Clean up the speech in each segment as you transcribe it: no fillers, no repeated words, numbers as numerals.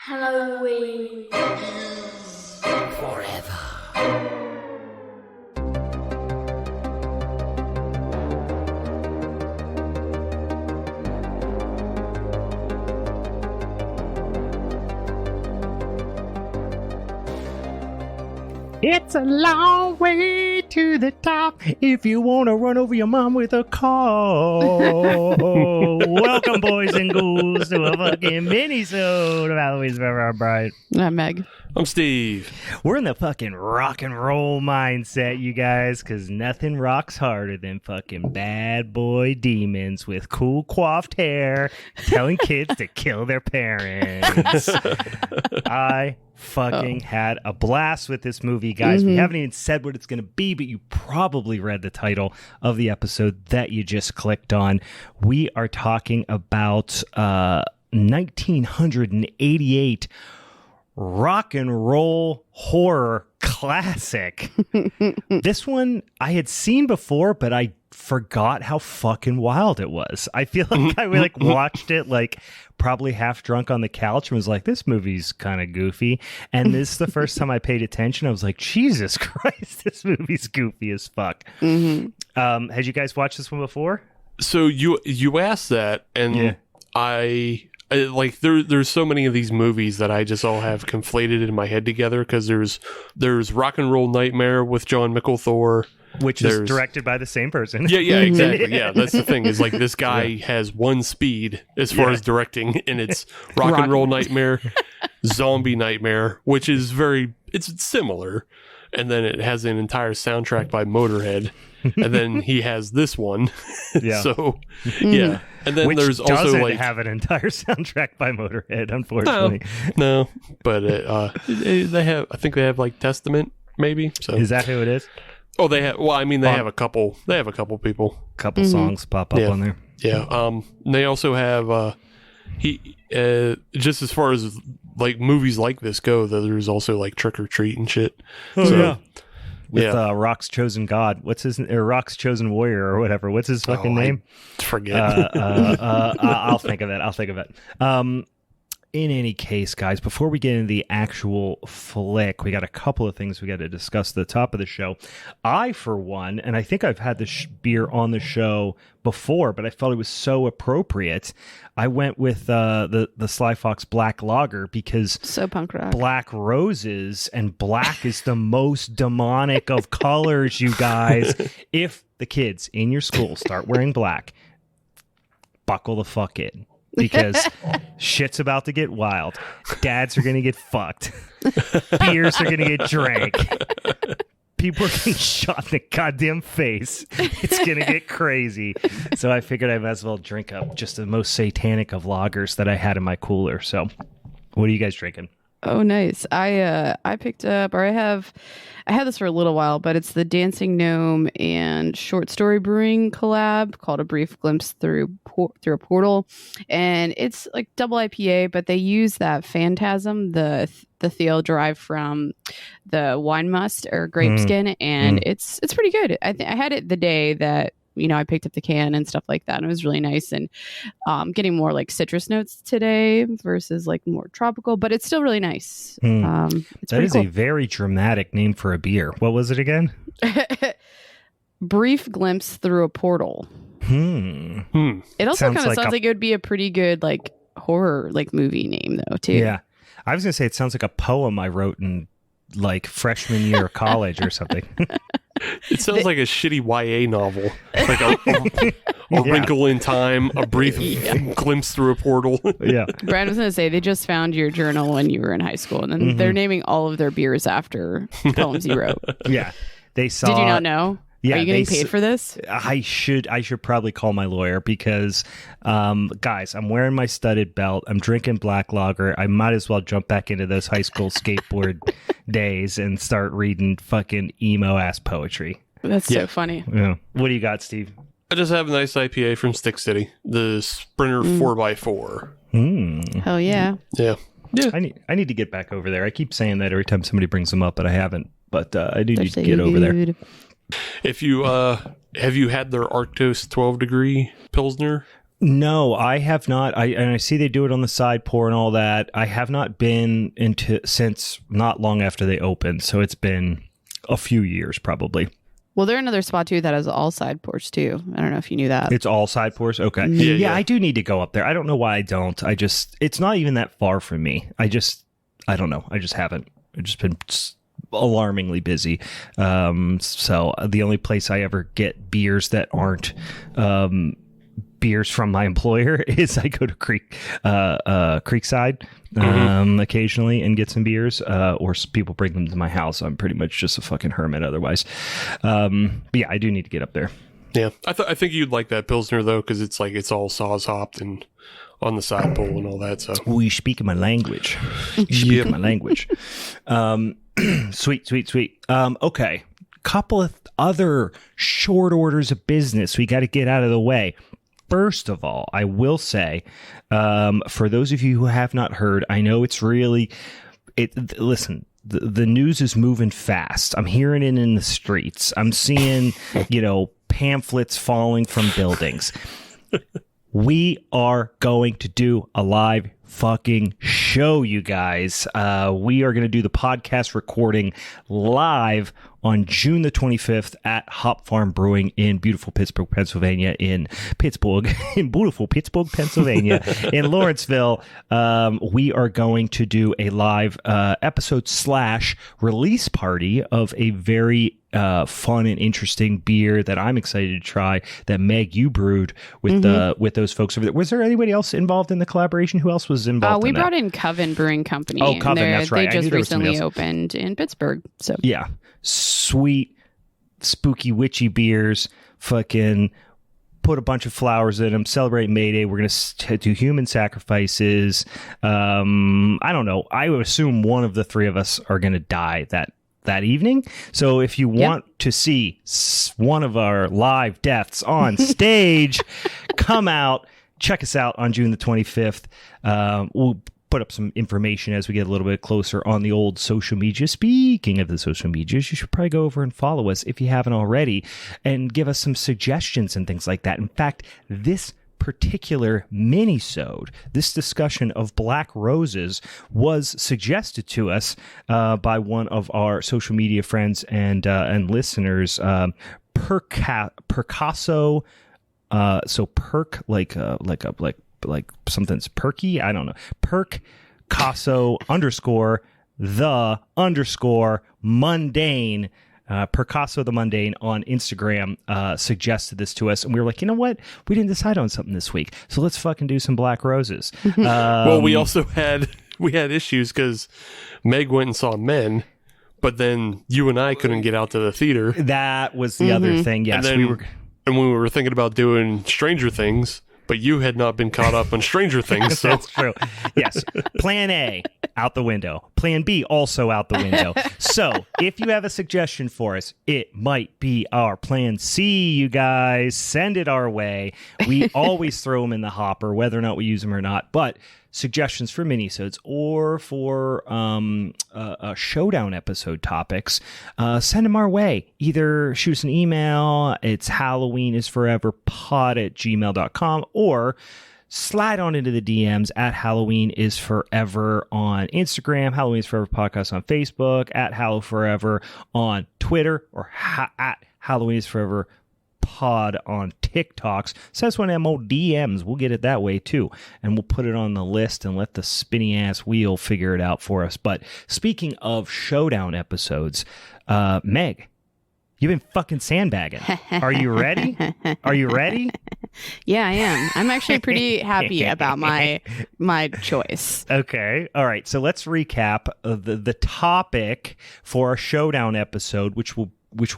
Halloween. Forever. It's a long way to the top if you want to run over your mom with a car. Welcome, boys and ghouls, to a fucking Minisode of Halloween's Forever Bride. I'm Meg. I'm Steve. We're in the fucking rock and roll mindset, you guys, because nothing rocks harder than fucking bad boy demons with cool coiffed hair telling kids to kill their parents. I fucking had a blast with this movie, guys. We haven't even said what it's going to be, but you probably read the title of the episode that you just clicked on. We are talking about 1988 rock and roll horror classic. This one I had seen before, but I forgot how fucking wild it was. I feel like I watched it probably half drunk on the couch and was like, this movie's kind of goofy. And this is the first time I paid attention. I was like, Jesus Christ, this movie's goofy as fuck. Had you guys watched this one before? So you asked that, and there's so many of these movies that I just all have conflated in my head together, because there's Rock and Roll Nightmare with John Mickle-Thor, which is directed by the same person. Yeah, exactly. Yeah, that's the thing, is like this guy has one speed as far as directing, and it's Rock and Roll Nightmare, Zombie Nightmare, which is it's similar, and then it has an entire soundtrack by Motorhead, and then he has this one. So yeah. And then which there's also doesn't have an entire soundtrack by Motorhead, unfortunately. No, but they have. I think they have Testament, maybe. So is that who it is? Oh, they have. Well, I mean, they have a couple. They have a couple people. Couple songs pop up on there. Yeah. They also have. Just as far as movies like this go, there's also Trick or Treat and shit. Yeah. With Rock's Chosen God. What's his Rock's Chosen Warrior or whatever. What's his fucking name? Forget. I'll think of it. In any case, guys, before we get into the actual flick, we got a couple of things we got to discuss at the top of the show. I, for one, and I think I've had this beer on the show before, but I felt it was so appropriate. I went with the Sly Fox Black Lager because so punk rock. Black roses, and black is the most demonic of colors, you guys. If the kids in your school start wearing black, buckle the fuck in. Because shit's about to get wild. Dads are going to get fucked. Beers are going to get drank. People are getting shot in the goddamn face. It's going to get crazy. So I figured I might as well drink up just the most satanic of lagers that I had in my cooler. So what are you guys drinking? Oh, nice. I picked up, or I had this for a little while, but it's the Dancing Gnome and Short Story Brewing collab called A Brief Glimpse Through a Portal, and it's double IPA, but they use that phantasm, the thiol derived from the wine must or grape skin, and it's pretty good. I had it the day that I picked up the can and stuff like that, and it was really nice, and getting more citrus notes today versus more tropical, but it's still really nice. That is cool. A very dramatic name for a beer. What was it again? Brief Glimpse Through a Portal. It also kind of sounds like it would be a pretty good horror movie name though too. Yeah, I was gonna say it sounds like a poem I wrote in freshman year of college or something. It sounds like a shitty YA novel, a wrinkle in time, a brief glimpse through a portal. Yeah, Brian was going to say they just found your journal when you were in high school, and then they're naming all of their beers after poems you wrote. Yeah, they saw. Did you not know? Yeah, are you getting paid for this? I should probably call my lawyer because, guys, I'm wearing my studded belt. I'm drinking black lager. I might as well jump back into those high school skateboard days and start reading fucking emo ass poetry. That's so funny. Yeah. What do you got, Steve? I just have a nice IPA from Stick City, the Sprinter 4x4. Hell yeah. Yeah. I need to get back over there. I keep saying that every time somebody brings them up, but I haven't. But I do need to get over there. If you have you had their Arctos 12 degree Pilsner? No, I have not. And I see they do it on the side pour and all that. I have not been into since not long after they opened. So it's been a few years probably. Well, they're another spot too that has all side pours too. I don't know if you knew that. It's all side pours? Okay. Yeah, I do need to go up there. I don't know why I don't. It's not even that far from me. I don't know. I just haven't. I've just been alarmingly busy. So the only place I ever get beers that aren't beers from my employer is I go to Creekside occasionally and get some beers, or people bring them to my house. I'm pretty much just a fucking hermit otherwise. But yeah, I do need to get up there. Yeah, I think you'd like that Pilsner though, because it's like it's all Saaz hopped and on the side pull and all that. So we speak my language. You speak my language. Sweet. Okay, couple of other short orders of business we got to get out of the way. First of all, I will say, for those of you who have not heard, I know it's really, listen, the news is moving fast. I'm hearing it in the streets. I'm seeing, pamphlets falling from buildings. We are going to do a live fucking show, you guys. We are going to do the podcast recording live on June the 25th at Hop Farm Brewing in beautiful Pittsburgh, Pennsylvania, in beautiful Pittsburgh, Pennsylvania, in Lawrenceville. We are going to do a live episode / release party of a very fun and interesting beer that I'm excited to try that Meg, you brewed with those folks over there. Was there anybody else involved in the collaboration? Who else was involved? We brought in Coven Brewing Company. Oh, Coven, that's right. They just recently opened in Pittsburgh. So yeah, sweet, spooky, witchy beers. Fucking put a bunch of flowers in them. Celebrate May Day. We're gonna do human sacrifices. I don't know. I would assume one of the three of us are gonna die that evening. So if you want to see one of our live deaths on stage, come out, check us out on June the 25th. We'll put up some information as we get a little bit closer on the old social media. Speaking of the social medias, you should probably go over and follow us if you haven't already and give us some suggestions and things like that. In fact, this particular minisode, this discussion of black roses, was suggested to us by one of our social media friends and listeners, Percasso. So perk like something's perky. I don't know. Percasso _the_ mundane. Percasso the Mundane on Instagram suggested this to us, and we were like, you know what? We didn't decide on something this week, so let's fucking do some black roses. Well, we also had issues because Meg went and saw Men, but then you and I couldn't get out to the theater. That was the other thing. Yes, and we were thinking about doing Stranger Things, but you had not been caught up on Stranger Things. So that's true. Yes. Plan A, out the window. Plan B, also out the window. So if you have a suggestion for us, it might be our Plan C, you guys. Send it our way. We always throw them in the hopper, whether or not we use them or not. But suggestions for minisodes or for showdown episode topics, send them our way. Either shoot us an email. It's halloweenisforeverpod@gmail.com, or slide on into the DMs at Halloween is Forever on Instagram, Halloween is Forever Podcast on Facebook, at Hallow Forever on Twitter, or at Halloween is Forever Pod on TikToks. Send us one of them old DMs. We'll get it that way too, and we'll put it on the list and let the spinny ass wheel figure it out for us. But speaking of showdown episodes, Meg, you've been fucking sandbagging. Are you ready? Are you ready? Yeah, I am. I'm actually pretty happy about my choice. Okay. All right. So let's recap the topic for our showdown episode, which will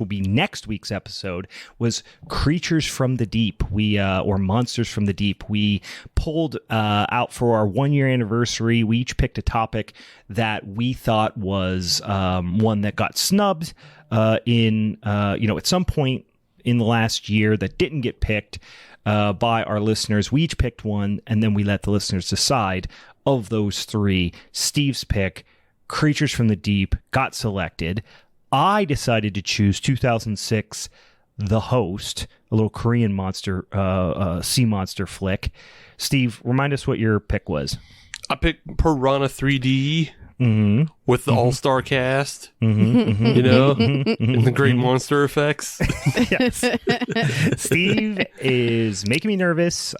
be next week's episode, was creatures from the deep. Or monsters from the deep. We pulled out for our 1-year anniversary. We each picked a topic that we thought was one that got snubbed at some point in the last year that didn't get picked by our listeners. We each picked one, and then we let the listeners decide. Of those three, Steve's pick, Creatures from the Deep, got selected. I decided to choose 2006 The Host, a little Korean monster, sea monster flick. Steve, remind us what your pick was. I picked Piranha 3D with the all-star cast, Mm-hmm. you know, and the great monster effects. Yes. Steve is making me nervous.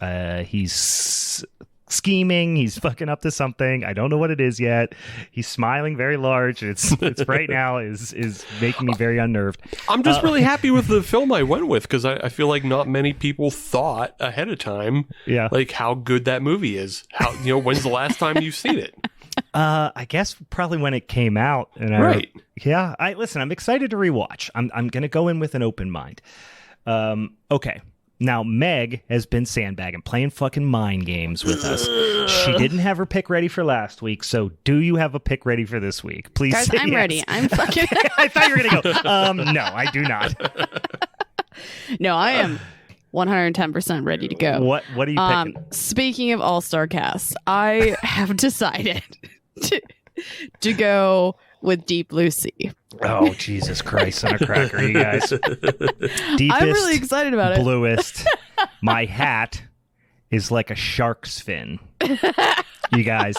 He's scheming. He's fucking up to something. I don't know what it is yet. He's smiling very large. It's right now is making me very unnerved. I'm just really happy with the film I went with because I feel like not many people thought ahead of time, like how good that movie is. How when's the last time you've seen it? I guess probably when it came out. And right. Listen, I'm excited to rewatch. I'm gonna go in with an open mind. Okay. Now, Meg has been sandbagging, playing fucking mind games with us. She didn't have her pick ready for last week, so do you have a pick ready for this week? Please Guys, say I'm yes. ready. I'm fucking... I thought you were going to go, no, I do not. No, I am 110% ready to go. What are you picking? Speaking of all-star casts, I have decided to go with Deep Blue Sea. Oh, Jesus Christ on a cracker, you guys. Deepest, I'm really excited about it. Bluest. My hat is like a shark's fin. You guys.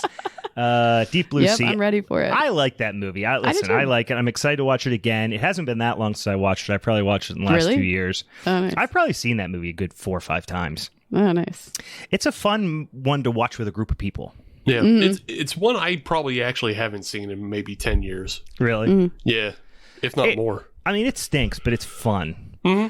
Deep Blue Sea. I'm ready for it. I like that movie. I like it. I'm excited to watch it again. It hasn't been that long since I watched it. I probably watched it in the last 2 years. Oh, nice. I've probably seen that movie a good 4 or 5 times. Oh, nice. It's a fun one to watch with a group of people. Yeah, it's one I probably actually haven't seen in maybe 10 years. Really? Yeah, if not more. I mean, it stinks, but it's fun. So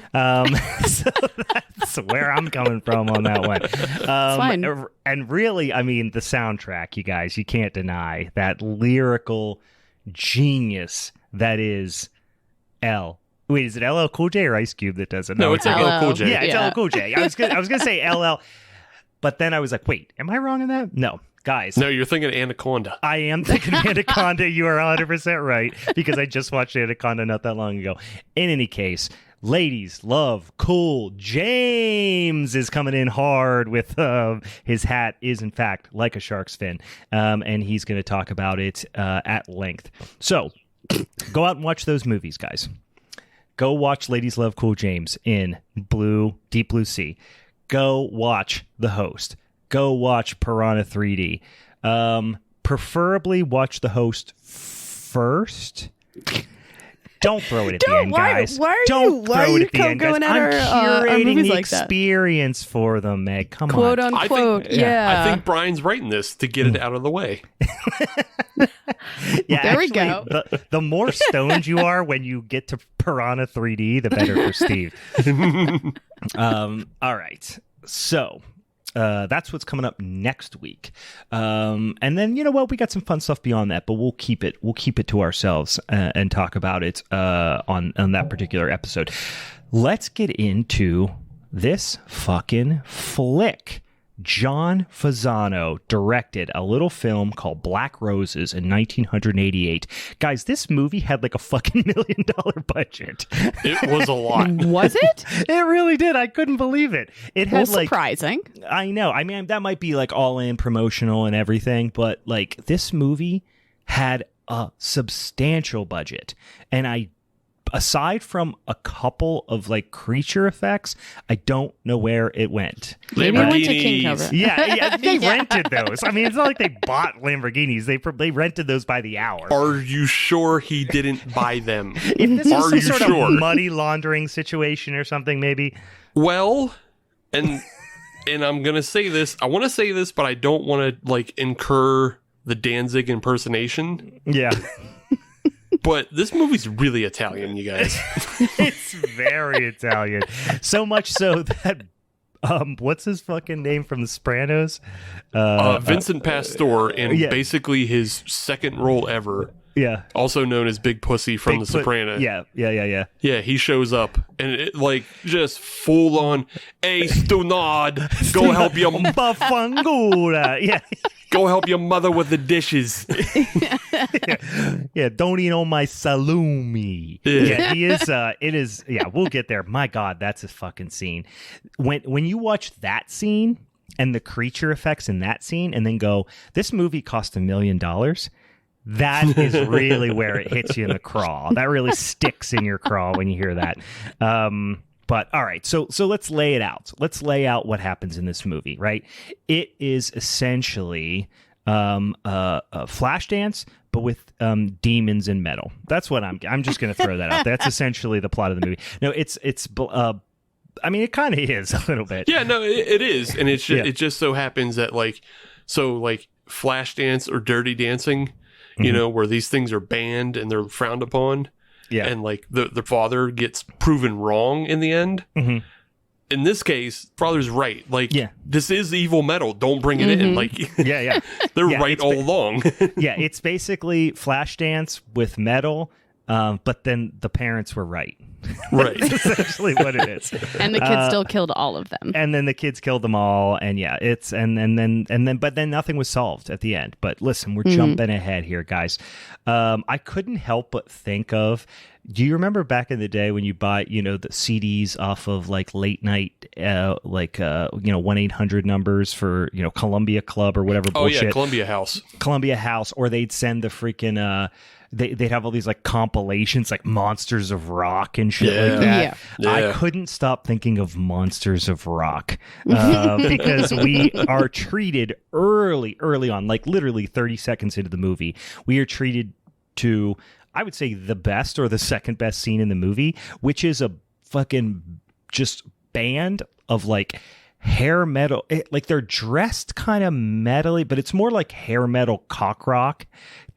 that's where I'm coming from on that one. Fine. And really, I mean, the soundtrack, you guys, you can't deny that lyrical genius that is L. Wait, is it LL Cool J or Ice Cube that does it? No, it's LL Cool J. Yeah, it's LL Cool J. I was gonna say LL, but then I was like, wait, am I wrong in that? No. Guys. No, you're thinking Anaconda. I am thinking Anaconda. You are 100% right because I just watched Anaconda not that long ago. In any case, ladies love Cool James is coming in hard with his hat is in fact like a shark's fin, and he's going to talk about it at length. So go out and watch those movies, guys. Go watch Ladies Love Cool James in Deep Blue Sea. Go watch The Host. Go watch Piranha 3D. Preferably watch The Host first. Don't throw it at the end, guys. Don't throw it at the end, guys. I'm curating the experience for them, Meg. Come on. Quote unquote. I think Brian's writing this to get it out of the way. Yeah, there we go. The more stoned you are when you get to Piranha 3D, the better for Steve. All right. So that's what's coming up next week. And then, you know what? We got some fun stuff beyond that, but we'll keep it to ourselves and talk about it on that particular episode. Let's get into this fucking flick. John Fasano directed a little film called Black Roses in 1988. Guys, this movie had like a fucking $1 million budget. It was a lot. Was it? It really did. I couldn't believe it. It had surprising. I know. I mean, that might be like all in promotional and everything, but like this movie had a substantial budget. And aside from a couple of like creature effects, I don't know where it went. Maybe it went to King Cobra. Yeah, they rented those. I mean, it's not like they bought Lamborghinis. They rented those by the hour. Are you sure he didn't buy them? If this is some sort of money laundering situation or something, maybe. Well, and I'm gonna say this. I want to say this, but I don't want to like incur the Danzig impersonation. Yeah. But this movie's really Italian, you guys. It's very Italian. So much so that what's his fucking name from The Sopranos? Vincent Pastore in basically his second role ever. Yeah. Also known as Big Pussy from The Sopranos. Yeah. Yeah, he shows up and it like just full on, hey, Stunad, go help your Bafangura. Yeah. Go help your mother with the dishes. Yeah, don't eat on my salumi. Yeah, he is. It is. Yeah, we'll get there. My God, that's a fucking scene. When you watch that scene and the creature effects in that scene, and then go, this movie cost $1 million. That is really where it hits you in the craw. That really sticks in your craw when you hear that. But all right, so let's lay it out. Let's lay out what happens in this movie, right? It is essentially a flash dance, but with demons and metal. That's what I'm just going to throw that out. That's essentially the plot of the movie. No, I mean, it kind of is a little bit. Yeah, no, it is, and it just so happens that like flash dance or dirty dancing, you know, where these things are banned and they're frowned upon. Yeah, and like the father gets proven wrong in the end. Mm-hmm. In this case, father's right. Like, this is evil metal. Don't bring it in. Like, they're right all along. It's basically Flashdance with metal, but then the parents were right. Right. That's essentially what it is. And the kids still killed all of them. And then the kids killed them all. And but then nothing was solved at the end. But listen, we're jumping ahead here, guys. I couldn't help but think of, do you remember back in the day when you buy, the CDs off of like late night, 1-800 numbers for, Columbia Club or whatever bullshit. Oh yeah, Columbia House, or they'd send the freaking, they'd have all these like compilations like Monsters of Rock and shit like that. Yeah. I couldn't stop thinking of Monsters of Rock because we are treated early on, like literally 30 seconds into the movie, we are treated to, I would say, the best or the second best scene in the movie, which is a fucking just band of like hair metal. Like they're dressed kind of metally, but it's more like hair metal cock rock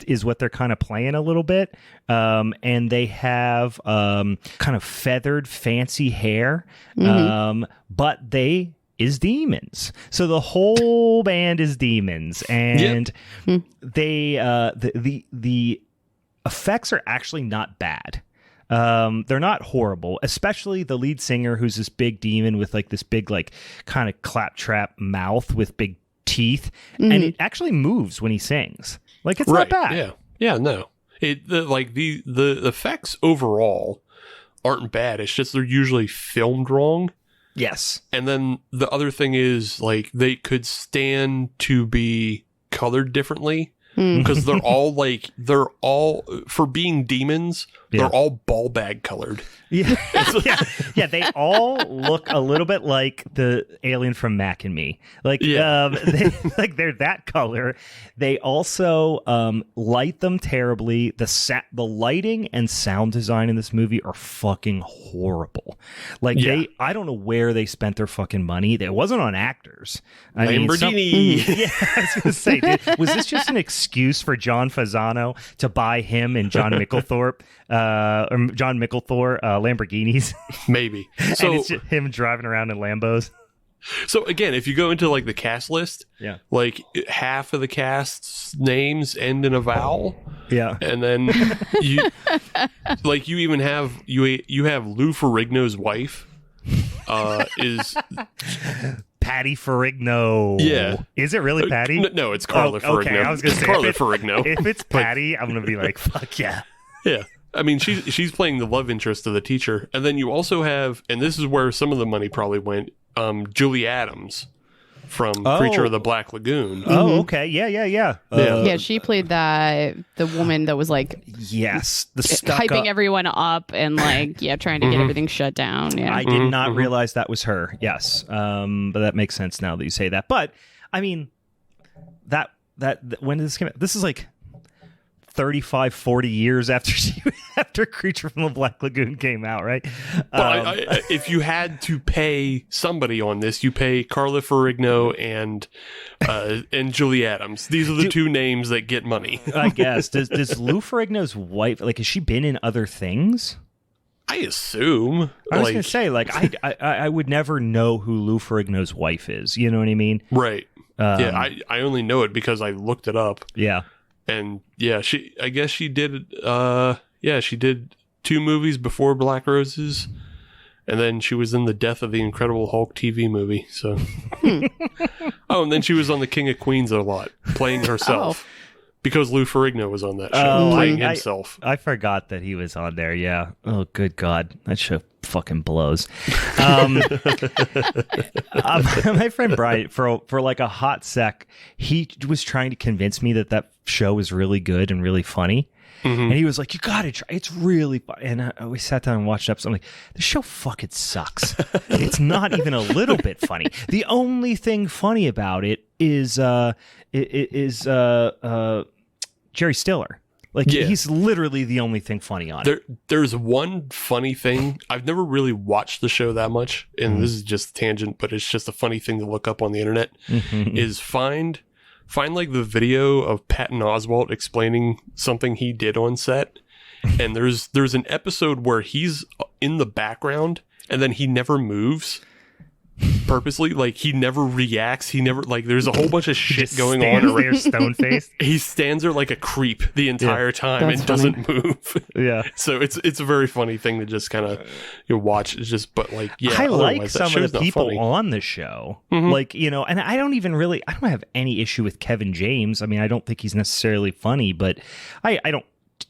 is what they're kind of playing a little bit. And they have kind of feathered fancy hair, but they is demons. So the whole band is demons, and they the effects are actually not bad. They're not horrible, especially the lead singer, who's this big demon with like this big, like kind of claptrap mouth with big teeth, and it actually moves when he sings. Like, it's not bad. No. The effects overall aren't bad. It's just they're usually filmed wrong. Yes. And then the other thing is, like, they could stand to be colored differently. Because they're all for being demons, they're all ball bag colored. Yeah, they all look a little bit like the alien from Mac and Me. Like, they're that color. They also light them terribly. The lighting and sound design in this movie are fucking horrible. Like, I don't know where they spent their fucking money. It wasn't on actors. Lamborghini. I was gonna say, was this just an excuse for John Fasano to buy him and John Micklethorpe Lamborghinis? Maybe. So, and it's just him driving around in Lambos. So again, if you go into like the cast list, like half of the cast's names end in a vowel. Yeah. And then you even have you have Lou Ferrigno's wife is Patty Ferrigno. Yeah. Is it really Patty? No, it's Carla Ferrigno. Okay, I was going to say Carla Ferrigno. If it's Patty, I'm going to be like, fuck yeah. Yeah. I mean, she's playing the love interest of the teacher. And then you also have, and this is where some of the money probably went, Julie Adams from Creature of the Black Lagoon. Oh, okay. Yeah. She played the woman that was like, hyping everyone up and like, trying to get everything shut down. Yeah. I did not realize that was her. Yes. But that makes sense now that you say that. But I mean, that when did this come out? This is like 35, 40 years after Creature from the Black Lagoon came out, right? But if you had to pay somebody on this, you pay Carla Ferrigno and Julie Adams. These are the two names that get money. I guess. Does Lou Ferrigno's wife, like, has she been in other things? I assume. I was going to say, like, I would never know who Lou Ferrigno's wife is. You know what I mean? Right. I only know it because I looked it up. Yeah. And she did 2 movies before Black Roses, and then she was in the Death of the Incredible Hulk TV movie. So, and then she was on The King of Queens a lot, playing herself, because Lou Ferrigno was on that show, playing himself. I forgot that he was on there. Yeah. Oh, good God, that show fucking blows. My friend Brian, for like a hot sec, he was trying to convince me that show was really good and really funny. And he was like, you gotta try, it's really fun. And we sat down and watched episodes. I'm like, the show fucking sucks. It's not even a little bit funny. The only thing funny about it is Jerry Stiller. Like, he's literally the only thing funny on it. There's one funny thing. I've never really watched the show that much, and this is just a tangent, but it's just a funny thing to look up on the internet, is find like the video of Patton Oswalt explaining something he did on set. And there's an episode where he's in the background and then he never moves purposely. Like, he never reacts. He never, like, there's a whole bunch of shit going on around. Stone faced. He stands there like a creep the entire time and doesn't move. Yeah. So it's a very funny thing to just kind of watch. It's just, but like, I like some of the people on the show. Like, and I don't have any issue with Kevin James. I mean, I don't think he's necessarily funny, but I don't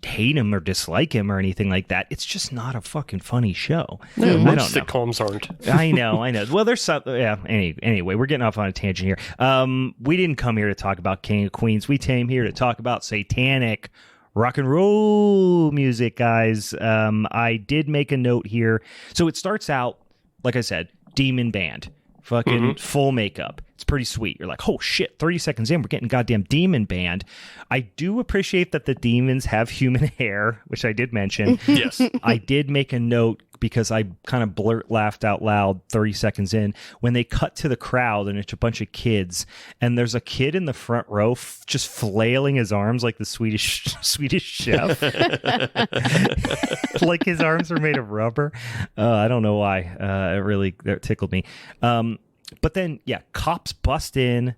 hate him or dislike him or anything like that. It's just not a fucking funny show. No, most sitcoms aren't. I know. Well, there's some. Yeah. Anyway, we're getting off on a tangent here. We didn't come here to talk about King of Queens. We came here to talk about Satanic rock and roll music, guys. I did make a note here. So it starts out, like I said, demon band, fucking full makeup. It's pretty sweet. You're like, oh shit, 30 seconds in, we're getting goddamn demon band. I do appreciate that the demons have human hair, which I did mention. Yes. I did make a note because I kind of laughed out loud 30 seconds in when they cut to the crowd and it's a bunch of kids and there's a kid in the front row just flailing his arms like the Swedish chef. Like his arms are made of rubber. I don't know why. It tickled me. But then, cops bust in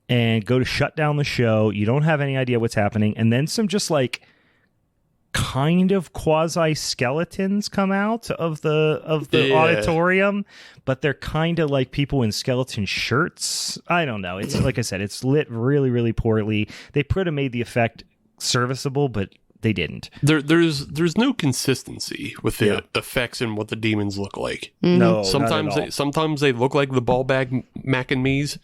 and go to shut down the show. You don't have any idea what's happening. And then some just like kind of quasi skeletons come out of the auditorium, but they're kind of like people in skeleton shirts. I don't know. It's like I said, it's lit really, really poorly. They could have made the effect serviceable, but they didn't. There's no consistency with the effects and what the demons look like. No, sometimes they look like the ball bag Mac and Me's,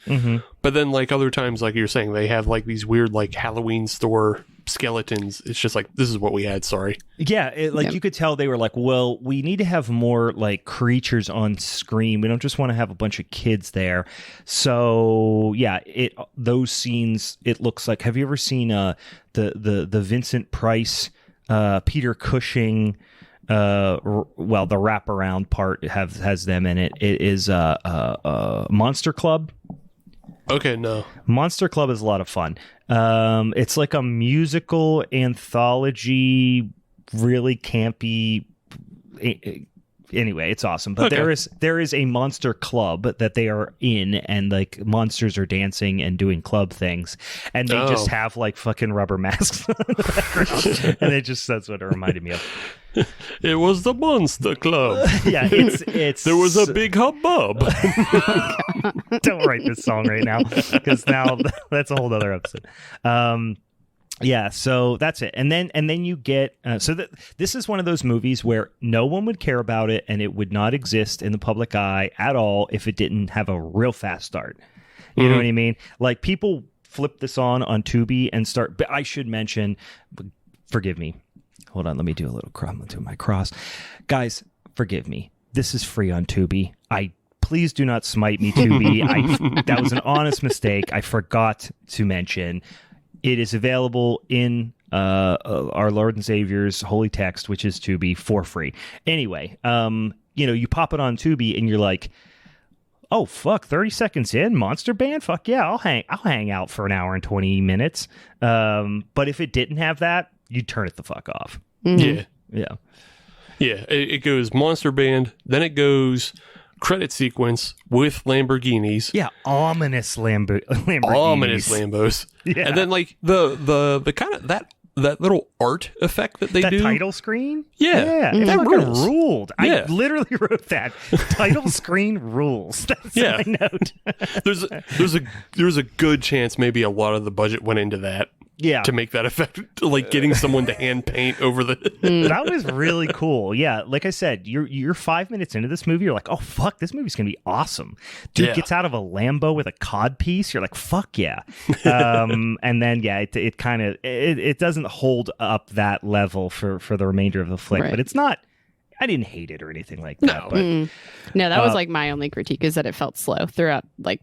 but then like other times, like you're saying, they have like these weird like Halloween store skeletons. It's just like, this is what we had. Sorry. Yeah, you could tell they were like, well, we need to have more like creatures on screen. We don't just want to have a bunch of kids there. So those scenes, it looks like. Have you ever seen the Vincent Price, Peter Cushing? The wraparound part has them in it. It is Monster Club. Okay, no. Monster Club is a lot of fun. It's like a musical anthology, really campy. Anyway, it's awesome. But there is a monster club that they are in, and like monsters are dancing and doing club things, and they just have like fucking rubber masks on the background, and that's what it reminded me of. It was the Monster Club. Yeah, it's there was a big hubbub. Don't write this song right now, because now that's a whole other episode. So that's it. And then you get this is one of those movies where no one would care about it and it would not exist in the public eye at all if it didn't have a real fast start. You know what I mean? Like, people flip this on Tubi and start. But I should mention, forgive me. Hold on, let me do a little do my cross. Guys, forgive me. This is free on Tubi. Please do not smite me, Tubi. That was an honest mistake. I forgot to mention. It is available in our Lord and Savior's holy text, which is Tubi, for free. Anyway, you pop it on Tubi and you're like, oh fuck, 30 seconds in, Monster Band? Fuck yeah, I'll hang out for an hour and 20 minutes. But if it didn't have that, you'd turn it the fuck off. Yeah. It goes Monster Band, then it goes credit sequence with Lamborghinis. Yeah, ominous Lamborghinis. Ominous Lambos. Yeah. And then like the kind of that little art effect that they do. That title screen? Yeah. That rules. Ruled. Yeah. I literally wrote that. Title screen rules. That's my note. There's a good chance maybe a lot of the budget went into that. Yeah. to make that effect, like getting someone to hand paint over the. That was really cool. Yeah, like I said, you're 5 minutes into this movie, you're like, oh fuck, this movie's gonna be awesome. Dude gets out of a Lambo with a cod piece. You're like, fuck yeah. And then it kind of it doesn't hold up that level for the remainder of the flick, but it's not. I didn't hate it or anything like that. But no, that was like my only critique is that it felt slow throughout like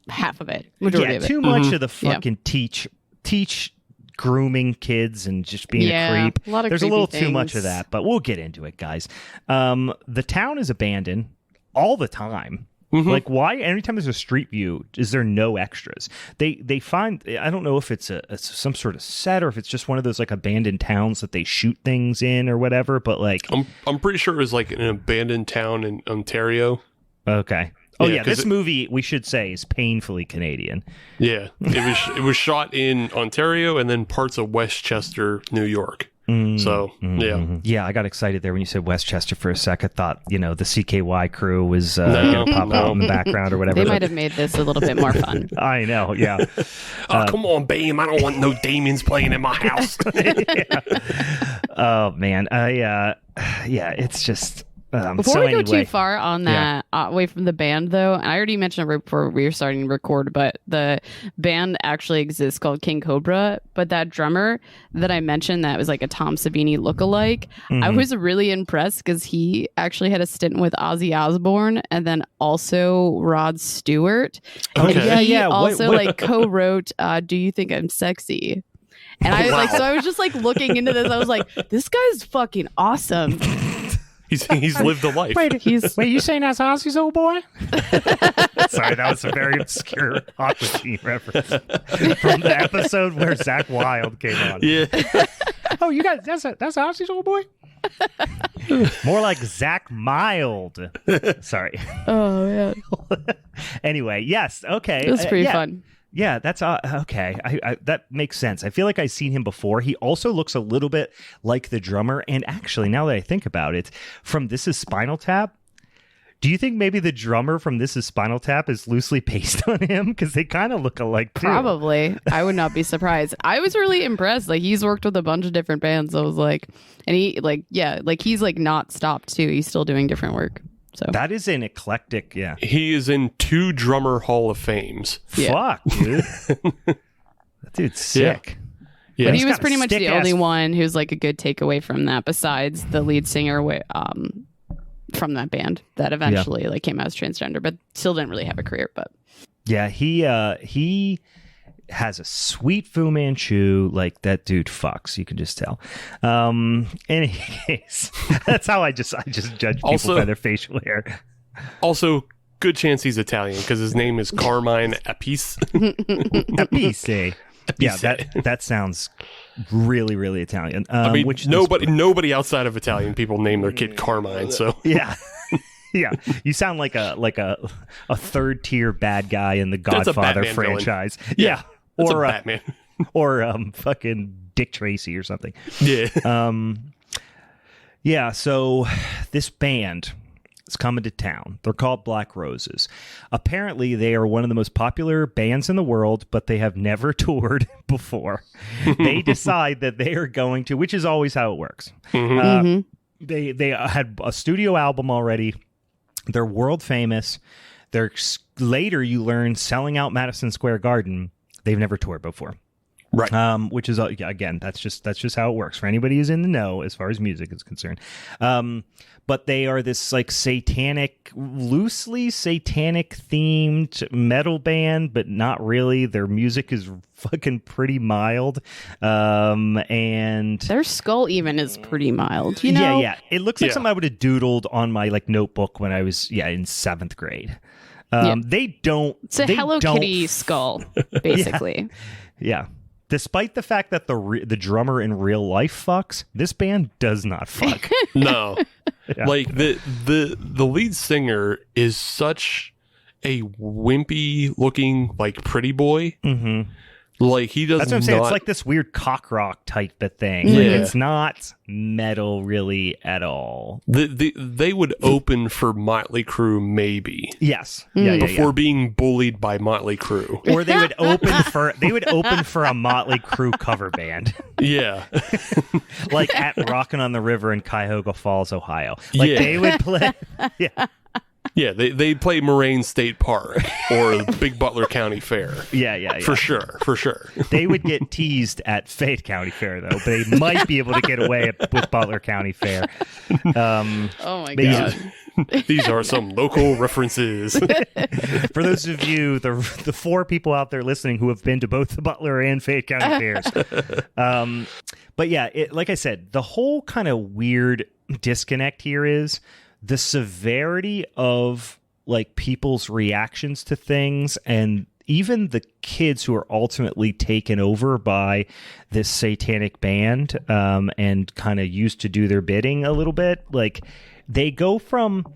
half of it. Majority of it. Too much of the fucking teach grooming kids and just being a creep. There's a little too much of that, but we'll get into it, guys. The town is abandoned all the time. Like, why? Anytime there's a street view, is there no extras? They find, I don't know if it's some sort of set or if it's just one of those like abandoned towns that they shoot things in or whatever. But like, I'm pretty sure it was like an abandoned town in Ontario. Okay. Oh yeah, this movie, we should say, is painfully Canadian. Yeah, it was shot in Ontario and then parts of Westchester, New York. Yeah, I got excited there when you said Westchester for a sec. I thought, the CKY crew was going to pop out in the background or whatever. They might have made this a little bit more fun. I know, yeah. Come on, Bame. I don't want no demons playing in my house. Oh, man. It's just... Before we go too far on that, away from the band, though, and I already mentioned it right before we were starting to record, but the band actually exists called King Cobra. But that drummer that I mentioned that was like a Tom Savini lookalike, I was really impressed because he actually had a stint with Ozzy Osbourne and then also Rod Stewart. Okay. And he also like co-wrote "Do You Think I'm Sexy?" And I was just like looking into this. I was like, this guy's fucking awesome. He's lived a life. Wait, you saying that's Ozzy's old boy? Sorry, that was a very obscure Aqua Teen reference from the episode where Zach Wilde came on. Yeah. Oh, you guys, that's Ozzy's old boy? More like Zach Mild. Sorry. Oh, yeah. Anyway, yes, okay. It was pretty fun. Yeah, that's okay. I that makes sense. I feel like I've seen him before. He also looks a little bit like the drummer. And actually, now that I think about it, from This Is Spinal Tap, do you think maybe the drummer from This Is Spinal Tap is loosely based on him? Because they kind of look alike too. Probably. I would not be surprised. I was really impressed. Like, he's worked with a bunch of different bands. I was like, and he he's like not stopped too. He's still doing different work. So that is an eclectic, He is in 2 drummer Hall of Fames. Fuck, dude. That dude's sick. Yeah. But he was pretty much the only one who's like a good takeaway from that, besides the lead singer from that band that eventually like came out as transgender, but still didn't really have a career. But yeah, he has a sweet Fu Manchu. Like, that dude fucks. You can just tell. Any case, that's how I just judge people by their facial hair. Also, good chance he's Italian because his name is Carmine Appice. Appice. Yeah, that sounds really, really Italian. I mean, nobody outside of Italian people name their kid Carmine. So yeah. Yeah, you sound like a third tier bad guy in the Godfather franchise. Villain. Yeah. Or Batman. Or fucking Dick Tracy or something. Yeah. So this band is coming to town. They're called Black Roses. Apparently, they are one of the most popular bands in the world, but they have never toured before. They decide that they are going to, which is always how it works. They had a studio album already. They're world famous. They're later, you learn, selling out Madison Square Garden. They've never toured before, right? Which is again, that's just how it works for anybody who's in the know as far as music is concerned. But they are this like loosely satanic themed metal band, but not really. Their music is fucking pretty mild, and their skull even is pretty mild. You know? Yeah. It looks like something I would have doodled on my like notebook when I was in 7th grade. They don't. It's a Hello Kitty skull, basically. Yeah. Despite the fact that the drummer in real life fucks, this band does not fuck. No. Like the lead singer is such a wimpy looking like pretty boy Like he does. That's what I'm saying. It's like this weird cock rock type of thing. Yeah. Like, it's not metal really at all. They would open for Motley Crue maybe. Yes. Before being bullied by Motley Crue. Or they would open for a Motley Crue cover band. Yeah. Like at Rockin' on the River in Cuyahoga Falls, Ohio. Like they would play. Yeah. Yeah, they play Moraine State Park or Big Butler County Fair. Yeah. For sure. They would get teased at Fayette County Fair, though, but they might be able to get away with Butler County Fair. Oh, my God. These are some local references. For those of you, the 4 people out there listening who have been to both the Butler and Fayette County Fairs. But yeah, like I said, the whole kind of weird disconnect here is the severity of like people's reactions to things, and even the kids who are ultimately taken over by this satanic band and kind of used to do their bidding a little bit. Like they go from,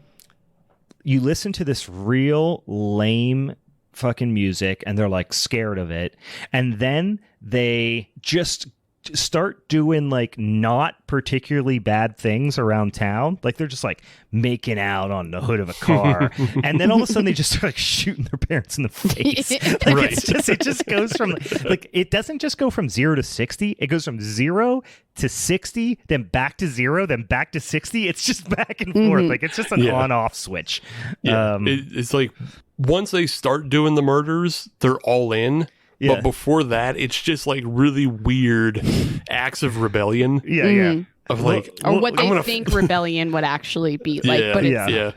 you listen to this real lame fucking music and they're like scared of it, and then they just start doing like not particularly bad things around town. Like they're just like making out on the hood of a car, and then all of a sudden they just start like shooting their parents in the face. Like Right. it just goes from like, it doesn't just go from 0 to 60. It goes from 0 to 60, then back to 0, then back to 60. It's just back and forth. Like it's just an on-off switch. Yeah. It's like once they start doing the murders, they're all in. Yeah. But before that, it's just like really weird acts of rebellion. Yeah. Of like, Or what they think rebellion would actually be like. Yeah, but it's,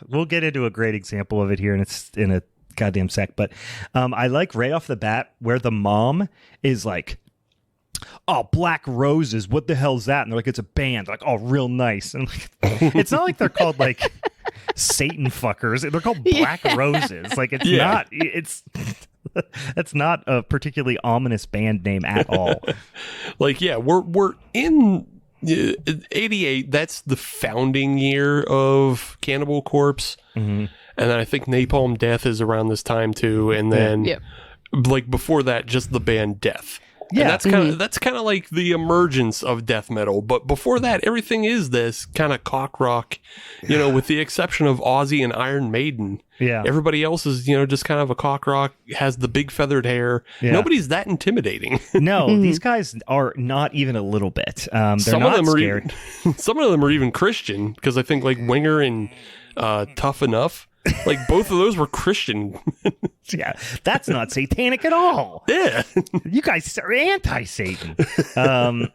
We'll get into a great example of it here, and it's in a goddamn sec. But I like right off the bat where the mom is like, "Oh, Black Roses, what the hell's that?" And they're like, "It's a band." They're like, "Oh, real nice." And like, it's not like they're called like Satan fuckers. They're called Black Roses. Like it's not. It's that's not a particularly ominous band name at all. Like, yeah, we're in 88. That's the founding year of Cannibal Corpse. Mm-hmm. And then I think Napalm Death is around this time too. And then like before that, just the band Death. Yeah, and that's kind of like the emergence of death metal. But before that, everything is this kind of cock rock, with the exception of Ozzy and Iron Maiden. Yeah, everybody else is just kind of a cock rock, has the big feathered hair. Yeah. Nobody's that intimidating. No, these guys are not even a little bit. They're some not of them scared. Some of them are even Christian, because I think like Winger and Tough Enough. Like both of those were Christian. Yeah, that's not satanic at all. Yeah, you guys are anti-Satan.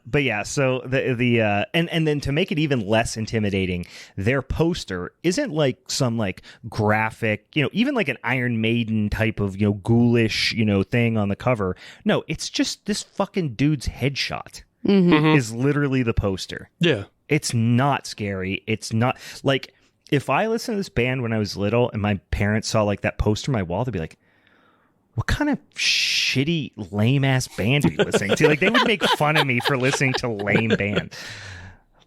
But yeah, so the and then to make it even less intimidating, their poster isn't like some like graphic, even like an Iron Maiden type of ghoulish thing on the cover. No, it's just this fucking dude's headshot is literally the poster. Yeah, it's not scary. It's not like. If I listened to this band when I was little and my parents saw like that poster on my wall, they'd be like, "What kind of shitty, lame ass band are you listening to?" Like they would make fun of me for listening to lame band.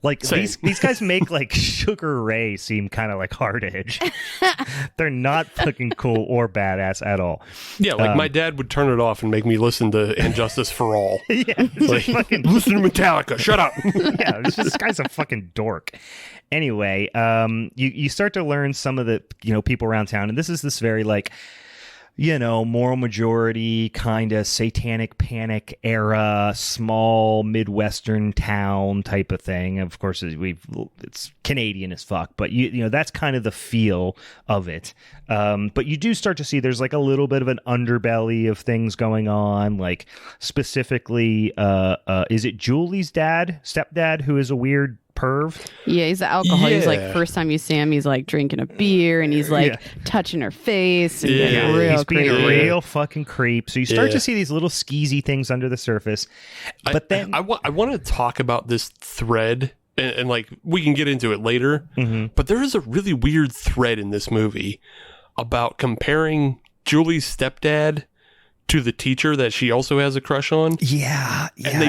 Like these guys make like Sugar Ray seem kind of like hard edge. They're not fucking cool or badass at all. Yeah, like my dad would turn it off and make me listen to "Injustice for All." Yeah, it's like, fucking listen to Metallica. Shut up. Yeah, this guy's a fucking dork. Anyway, you start to learn some of the people around town, and this is this very like moral majority kind of satanic panic era, small Midwestern town type of thing. Of course, it's Canadian as fuck, but that's kind of the feel of it. But you do start to see there's like a little bit of an underbelly of things going on, like specifically, is it Julie's stepdad, who is a weird perv? Yeah, he's an alcoholic. He's like, first time you see him, he's like drinking a beer and he's like touching her face and getting real he's being crazy. a real fucking creep. So you start to see these little skeezy things under the surface. But then I want to talk about this thread, and like we can get into it later. But there is a really weird thread in this movie about comparing Julie's stepdad to the teacher that she also has a crush on. Yeah. And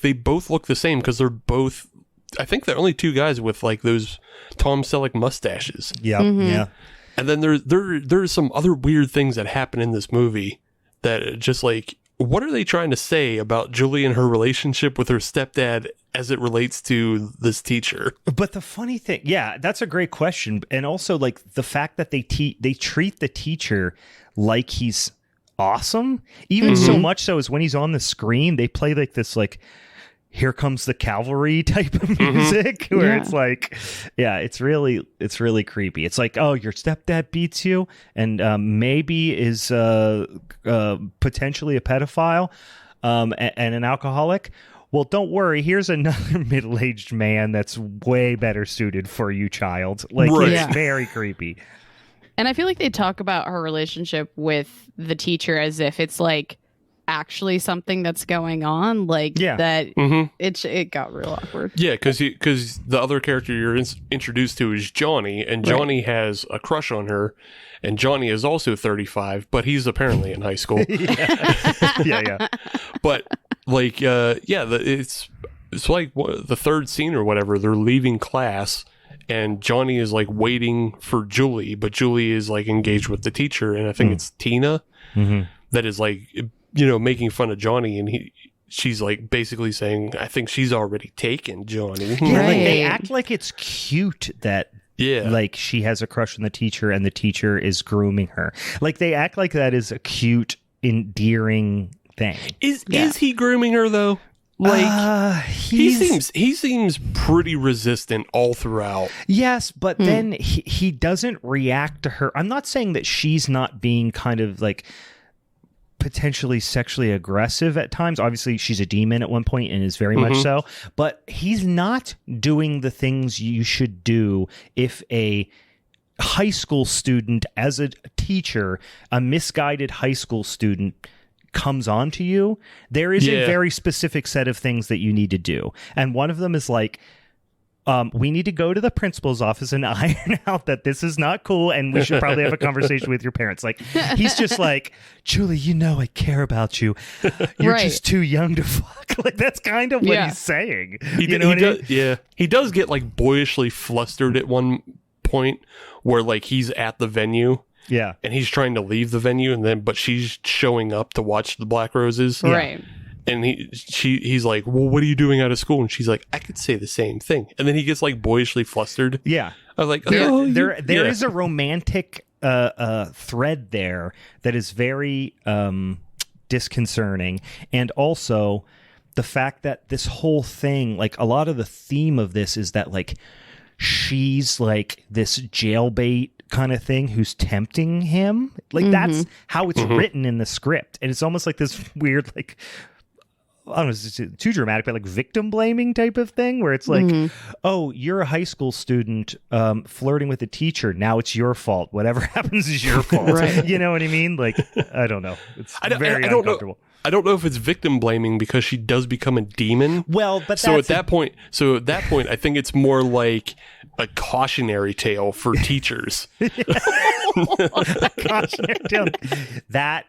they both look the same, because they're both, I think they're only two guys with like those Tom Selleck mustaches. Yeah. Yeah. And then there's some other weird things that happen in this movie that just like, what are they trying to say about Julie and her relationship with her stepdad as it relates to this teacher? But the funny thing, yeah, that's a great question. And also like the fact that they treat the teacher like he's awesome, even so much so as when he's on the screen, they play like this like Here Comes the Cavalry type of music where it's like, yeah, it's really creepy. It's like, oh, your stepdad beats you and maybe is potentially a pedophile and an alcoholic. Well, don't worry. Here's another middle-aged man that's way better suited for you, child. Like, it's very creepy. And I feel like they talk about her relationship with the teacher as if it's like actually something that's going on, like that. It got real awkward. Yeah, because the other character you're introduced to is Johnny, and Johnny has a crush on her, and Johnny is also 35, but he's apparently in high school. yeah. But like, it's like the third scene or whatever. They're leaving class. And Johnny is like waiting for Julie, but Julie is like engaged with the teacher, and I think it's Tina that is like, making fun of Johnny, and she's like basically saying, I think she's already taken Johnny. Like they act like it's cute that like she has a crush on the teacher and the teacher is grooming her. Like they act like that is a cute, endearing thing. Is he grooming her though? Like he seems pretty resistant all throughout. Yes, but then he doesn't react to her. I'm not saying that she's not being kind of like potentially sexually aggressive at times. Obviously, she's a demon at one point and is very much so. But he's not doing the things you should do if a high school student, as a teacher, a misguided high school student comes on to you. There is a very specific set of things that you need to do. And one of them is like, we need to go to the principal's office and iron out that this is not cool and we should probably have a conversation with your parents. Like, he's just like, Julie, I care about you. You're just too young to fuck. Like, that's kind of what he's saying. He does get like boyishly flustered at one point where like he's at the venue. Yeah. And he's trying to leave the venue but she's showing up to watch the Black Roses. Right. And he's like, well, what are you doing out of school? And she's like, I could say the same thing. And then he gets like boyishly flustered. Yeah. I was like, there is a romantic thread there that is very disconcerting. And also the fact that this whole thing, like a lot of the theme of this is that like she's like this jailbait kind of thing who's tempting him. Like that's how it's written in the script. And it's almost like this weird, like, I don't know, it's too dramatic, but like victim blaming type of thing where it's like, oh, you're a high school student flirting with a teacher. Now it's your fault. Whatever happens is your fault. Right. You know what I mean? Like, I don't know. It's very uncomfortable. I don't know if it's victim blaming because she does become a demon. Well, but at that point, I think it's more like a cautionary tale for teachers. Cautionary tale. That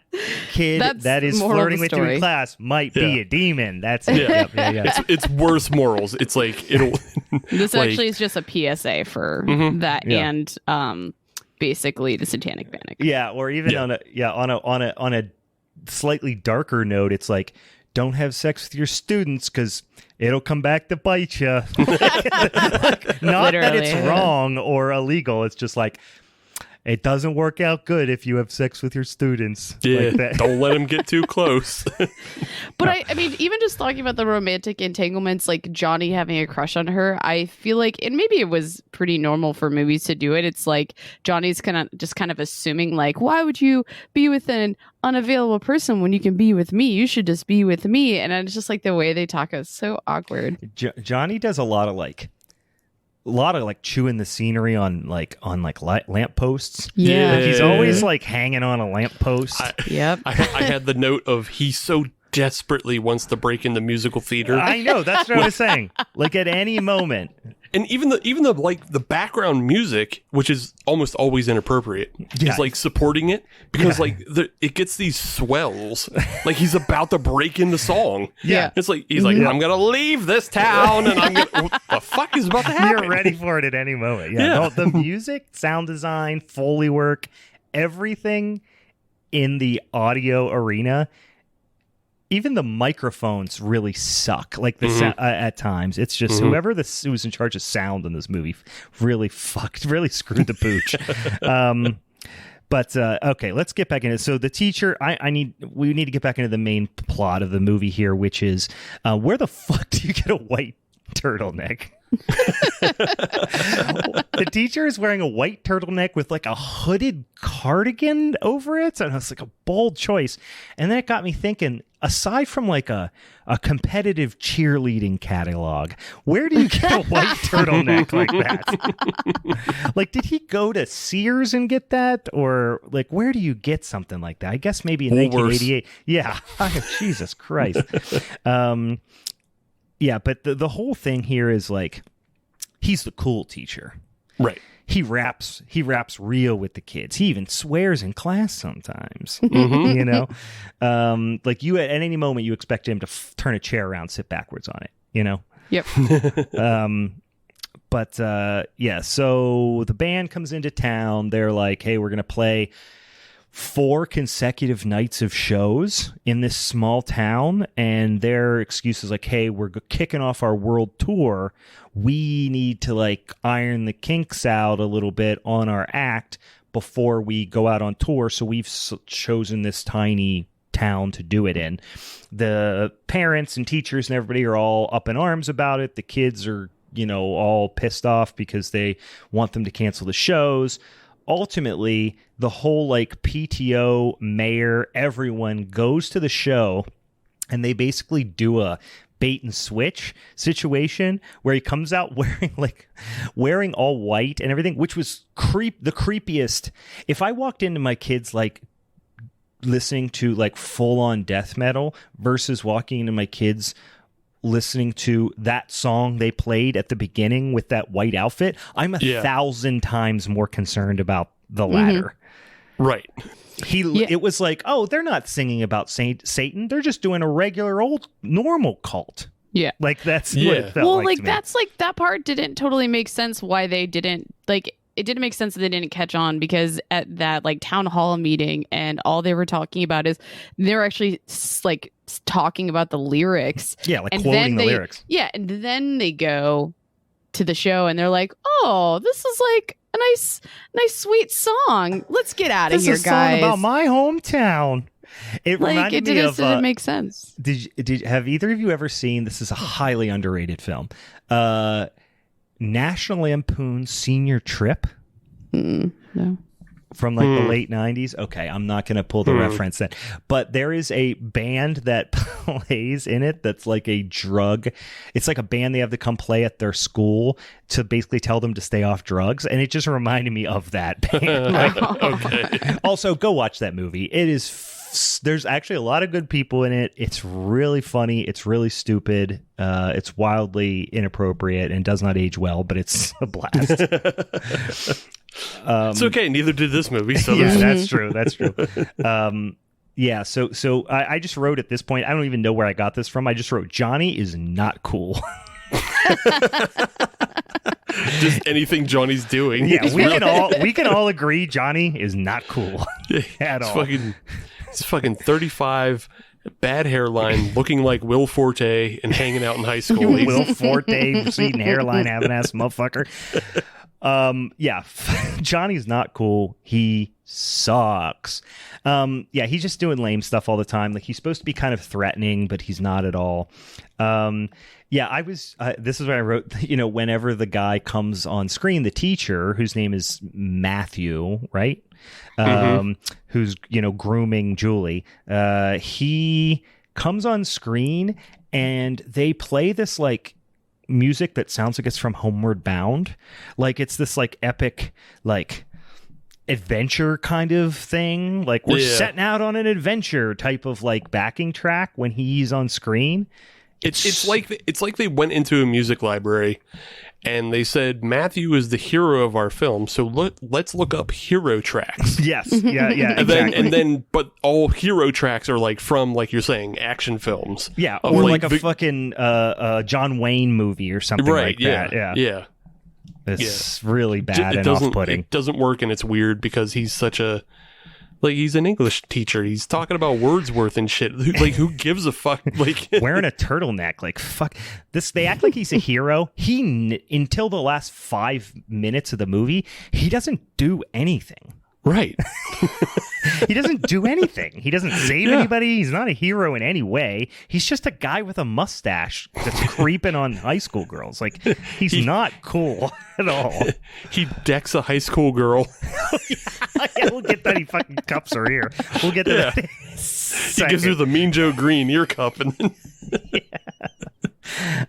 kid that is flirting with you in class might be a demon. That's it. Yeah. It's worse morals. It's like it'll. This actually is just a PSA for that and basically the Satanic Panic. Yeah, or even on a slightly darker note, it's like, don't have sex with your students because it'll come back to bite you. Not that it's wrong or illegal. It's just like, it doesn't work out good if you have sex with your students. Yeah, like that. Don't let them get too close. But I mean, even just talking about the romantic entanglements, like Johnny having a crush on her, I feel like, and maybe it was pretty normal for movies to do it. It's like Johnny's kind of assuming like, why would you be with an unavailable person when you can be with me? You should just be with me. And it's just like the way they talk is so awkward. Johnny does a lot of chewing the scenery on lamp posts. Yeah. He's always like hanging on a lamp post. I had the note of he so desperately wants to break into musical theater. I know, that's what I was saying. Like at any moment. And even the like the background music, which is almost always inappropriate, is like supporting it because like it gets these swells, like he's about to break into song. Yeah, it's like he's like, I'm gonna leave this town, and I'm gonna. What the fuck is about to happen? You're ready for it at any moment. Yeah. The music, sound design, Foley work, everything in the audio arena, even the microphones really suck. Like the at times, it's just whoever who's in charge of sound in this movie really screwed the pooch. But okay, let's get back into it. So the teacher, we need to get back into the main plot of the movie here, which is where the fuck do you get a white turtleneck? The teacher is wearing a white turtleneck with like a hooded cardigan over it, and it's like a bold choice. And then it got me thinking, aside from like a competitive cheerleading catalog, where do you get a white turtleneck like that? Like, did he go to Sears and get that, or like where do you get something like that? I guess maybe in 1988. Yeah, Jesus Christ. Yeah, but the whole thing here is like, he's the cool teacher. Right. He raps real with the kids. He even swears in class sometimes. You know, like you at any moment you expect him to turn a chair around, sit backwards on it. You know. Yep. But yeah, so the band comes into town. They're like, hey, we're gonna play 4 consecutive nights of shows in this small town, and their excuse is like, hey, we're kicking off our world tour. We need to like iron the kinks out a little bit on our act before we go out on tour, so we've chosen this tiny town to do it in. The parents and teachers and everybody are all up in arms about it. The kids are, you know, all pissed off because they want them to cancel the shows. Ultimately, the whole like PTO, mayor, everyone goes to the show, and they basically do a bait and switch situation where he comes out wearing all white and everything, which was the creepiest. If I walked into my kids like listening to like full on death metal versus walking into my kids listening to that song they played at the beginning with that white outfit, I'm 1,000 times more concerned about the latter. Right. It was like, oh, they're not singing about Satan. They're just doing a regular old normal cult. Yeah. Like that's what it felt like to me. That's like, that part didn't totally make sense why they didn't, like, it didn't make sense that they didn't catch on, because at that like town hall meeting, and all they were talking about is they're actually like talking about the lyrics. Yeah, like quoting the lyrics. Yeah, and then they go to the show and they're like, oh, this is like a nice sweet song. Let's get out of here, guys. This is a song about my hometown. It like, reminded me of... It didn't make sense. Have either of you ever seen, this is a highly underrated film, National Lampoon's Senior Trip? No. From like the late 90s? Okay, I'm not going to pull the reference then. But there is a band that plays in it that's like a drug. It's like a band they have to come play at their school to basically tell them to stay off drugs. And it just reminded me of that band. Okay. Also, go watch that movie. It is... There's actually a lot of good people in it. It's really funny. It's really stupid. It's wildly inappropriate and does not age well, but it's a blast. It's okay. Neither did this movie. So yeah, that's true. That's true. Yeah. So I just wrote at this point, I don't even know where I got this from. I just wrote, Johnny is not cool. Just anything Johnny's doing. Yeah, we can all agree Johnny is not cool at all. It's fucking 35, bad hairline, looking like Will Forte, and hanging out in high school. Will Forte, receding hairline, having ass motherfucker. Yeah, Johnny's not cool. He sucks. Yeah, he's just doing lame stuff all the time. Like, he's supposed to be kind of threatening, but he's not at all. Yeah, I was, this is what I wrote, whenever the guy comes on screen, the teacher, whose name is Matthew, right? Who's, grooming Julie. He comes on screen and they play this like music that sounds like it's from Homeward Bound. Like, it's this like epic, like adventure kind of thing. Like, we're setting out on an adventure type of like backing track when he's on screen. It's like they went into a music library and they said, Matthew is the hero of our film, so let's look up hero tracks. Yes, yeah, exactly. And then, but all hero tracks are like from, like you're saying, action films. Yeah, or like a fucking John Wayne movie or something like that. Yeah. It's really bad and off-putting. It doesn't work, and it's weird because he's such a Like, he's an English teacher. He's talking about Wordsworth and shit. Like, who gives a fuck? Like, wearing a turtleneck. Like, fuck this. They act like he's a hero. Until the last 5 minutes of the movie, he doesn't do anything. Right. He doesn't do anything. He doesn't save anybody. He's not a hero in any way. He's just a guy with a mustache that's creeping on high school girls. Like, he's not cool at all. He decks a high school girl. Yeah, we'll get that. He fucking cups her ear. We'll get to that. He gives her the Mean Joe Green ear cup. And then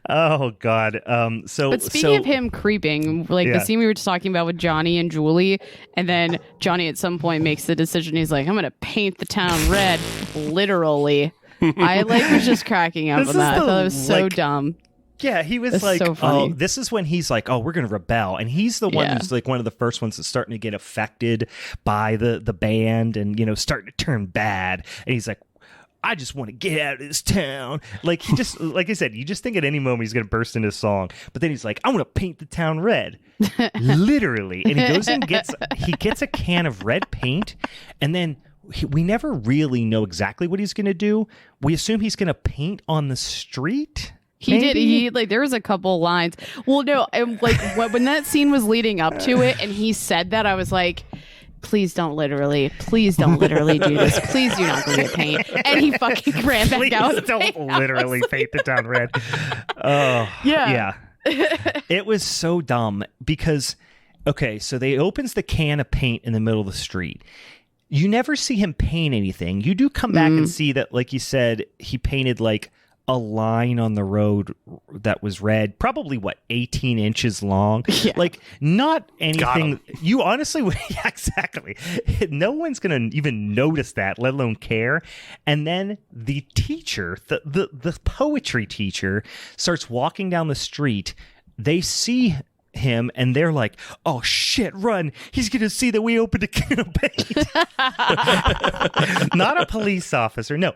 Oh God. But speaking of him creeping, like the scene we were just talking about with Johnny and Julie, and then Johnny at some point makes the decision. He's like, "I'm gonna paint the town red," literally. I was just cracking up on that. I thought it was so dumb. Yeah, he was It's so funny. "Oh, this is when he's like, oh, we're going to rebel." And he's the one who's like one of the first ones that's starting to get affected by the band and, starting to turn bad. And he's like, "I just want to get out of this town." Like, he just, like I said, you just think at any moment he's going to burst into song. But then he's like, "I want to paint the town red." Literally. And he goes and gets a can of red paint. And then we never really know exactly what he's going to do. We assume he's going to paint on the street. He did. He there was a couple lines. Well, no, when that scene was leading up to it, and he said that, I was like, please don't literally do this. Please do not go get paint. And he fucking ran back out. Please don't literally paint the town red. Oh, yeah. It was so dumb because, okay, so they opens the can of paint in the middle of the street. You never see him paint anything. You do come back and see that, like you said, he painted like a line on the road that was red, probably 18 inches long. Yeah. Like, not anything. You honestly would, yeah, exactly. No one's going to even notice that, let alone care. And then the teacher, the poetry teacher, starts walking down the street. They see him and they're like, "Oh shit, run, he's gonna see that we opened a can of paint." Not a police officer, no.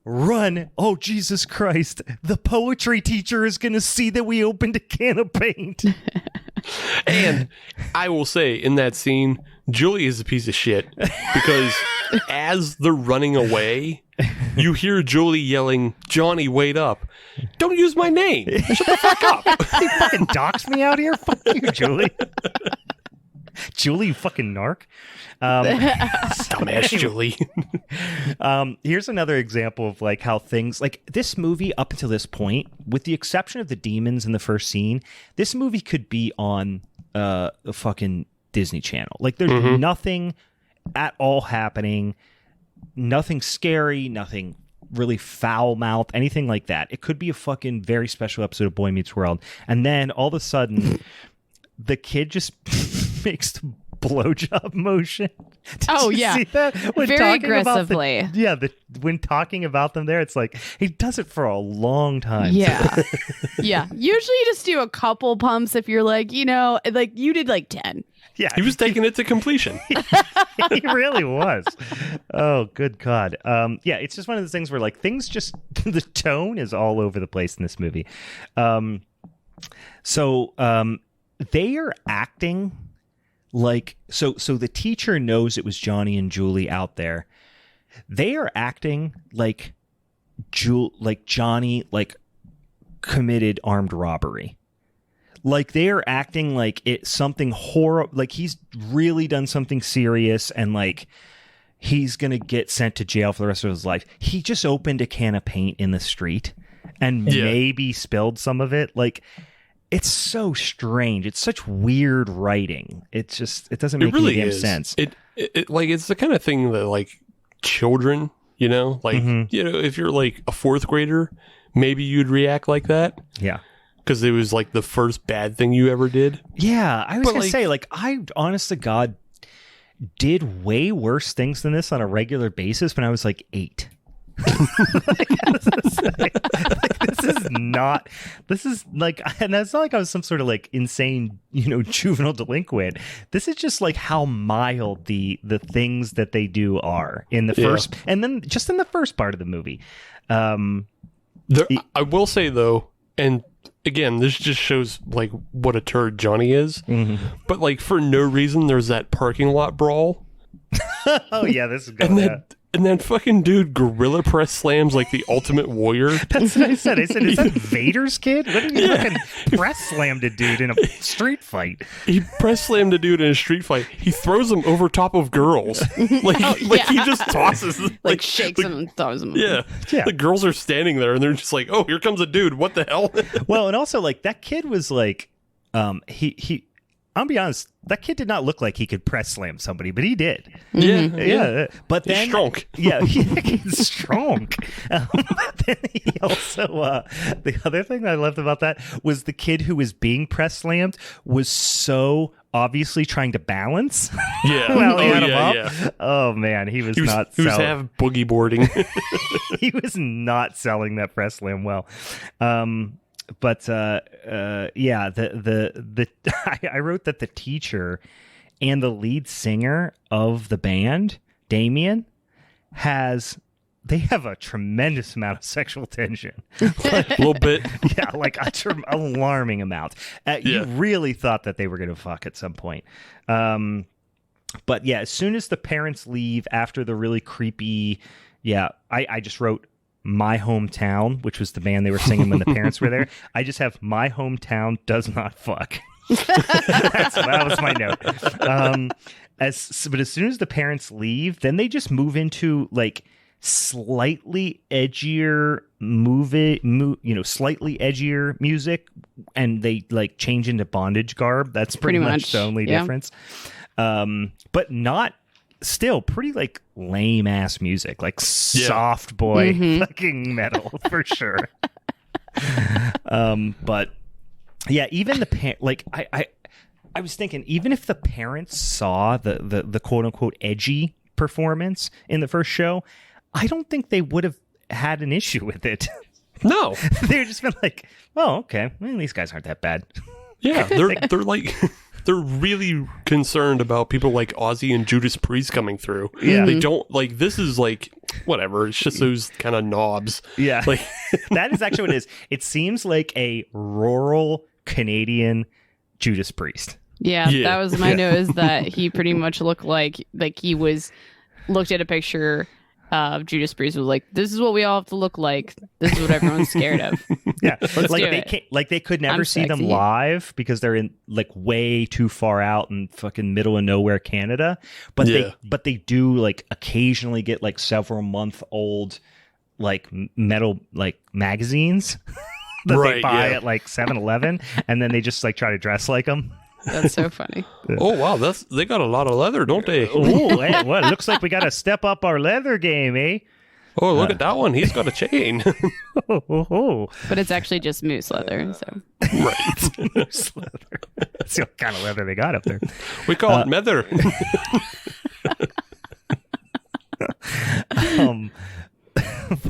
"Run, oh Jesus Christ, the poetry teacher is gonna see that we opened a can of paint." And I will say, in that scene, Julie is a piece of shit because as they're running away, you hear Julie yelling, "Johnny, wait up. Don't use my name. Shut the fuck up." You fucking doxed me out here? Fuck you, Julie. Julie, you fucking narc. Dumbass Julie. Here's another example of like how things, like this movie up until this point, with the exception of the demons in the first scene, this movie could be on a fucking Disney Channel. Like, there's nothing at all happening, nothing scary, nothing really foul mouth, anything like that. It could be a fucking very special episode of Boy Meets World. And then all of a sudden, the kid just makes the blowjob motion. Did you see that? When very aggressively. When talking about them there, it's like he does it for a long time. Yeah. Yeah. Usually you just do a couple pumps if you're like, like you did like 10. Yeah. He was taking it to completion. He really was. Oh, good God. Yeah, it's just one of those things where like things just, the tone is all over the place in this movie. So they are acting like, so the teacher knows it was Johnny and Julie out there. They are acting like Johnny committed armed robbery. Like, they are acting like it's something horrible, like he's really done something serious and like he's going to get sent to jail for the rest of his life. He just opened a can of paint in the street and maybe spilled some of it. Like, it's so strange. It's such weird writing. It doesn't make any damn sense. It like, it's the kind of thing that like children, if you're like a fourth grader, maybe you'd react like that. Yeah. Because it was like the first bad thing you ever did. Yeah, I was going to say, like, I, honest to God, did way worse things than this on a regular basis when I was like 8. This is like, and it's not like I was some sort of like insane, juvenile delinquent. This is just like how mild the things that they do are in the first, and then just in the first part of the movie. I will say though, and again, this just shows like what a turd Johnny is. But like, for no reason, there's that parking lot brawl Oh yeah, this is good. And then fucking dude gorilla press slams like the ultimate warrior. That's what I said. I said, is that Vader's kid? What did he fucking press slammed a dude in a street fight? He press slammed a dude in a street fight. He throws him over top of girls. He just tosses them. Like shakes them and throws them. Yeah. The girls are standing there and they're just like, oh, here comes a dude. What the hell? Well, and also like that kid was like, he I'll be honest, that kid did not look like he could press slam somebody, but he did. Yeah. But He's then, strong. Yeah, he's strong. But then he also, the other thing that I loved about that was the kid who was being press slammed was so obviously trying to balance. Yeah. While he had him up. Yeah. Oh man, he was not. He was have boogie boarding. He was not selling that press slam well. But yeah, I wrote that the teacher and the lead singer of the band, Damien, they have a tremendous amount of sexual tension. A little bit. Yeah, like alarming amount. You really thought that they were going to fuck at some point. But yeah, as soon as the parents leave after the really creepy, I just wrote My Hometown, which was the band they were singing when the parents were there. I just have My Hometown Does Not Fuck. That was my note. But as soon as the parents leave, then they just move into like slightly edgier slightly edgier music, and they like change into bondage garb. That's pretty much the only difference. But not still pretty like lame ass music, like soft boy fucking metal for sure. But yeah, even the like I was thinking, even if the parents saw the quote unquote edgy performance in the first show, I don't think they would have had an issue with it. No, they'd just been like, oh, okay, well, these guys aren't that bad. Yeah, they're like. They're really concerned about people like Ozzy and Judas Priest coming through. Yeah. They don't like, this is like, whatever. It's just those kind of knobs. Yeah. Like that is actually what it is. It seems like a rural Canadian Judas Priest. Yeah. That was my note, is that he pretty much looked like he looked at a picture of Judas Priest, was like, this is what we all have to look like. This is what everyone's scared of. Yeah, Let's like do they it. can't, like they could never I'm see them sexy. live because they're in like way too far out in fucking middle of nowhere Canada. But they do like occasionally get like several month old like metal like magazines that they buy at like 7-Eleven, and then they just like try to dress like them. That's so funny. Oh wow, they got a lot of leather, don't they? Oh, hey, well, it looks like we got to step up our leather game, eh? Oh, look at that one. He's got a chain. But it's actually just moose leather. So Right. Moose leather. That's the kind of leather they got up there. We call it leather.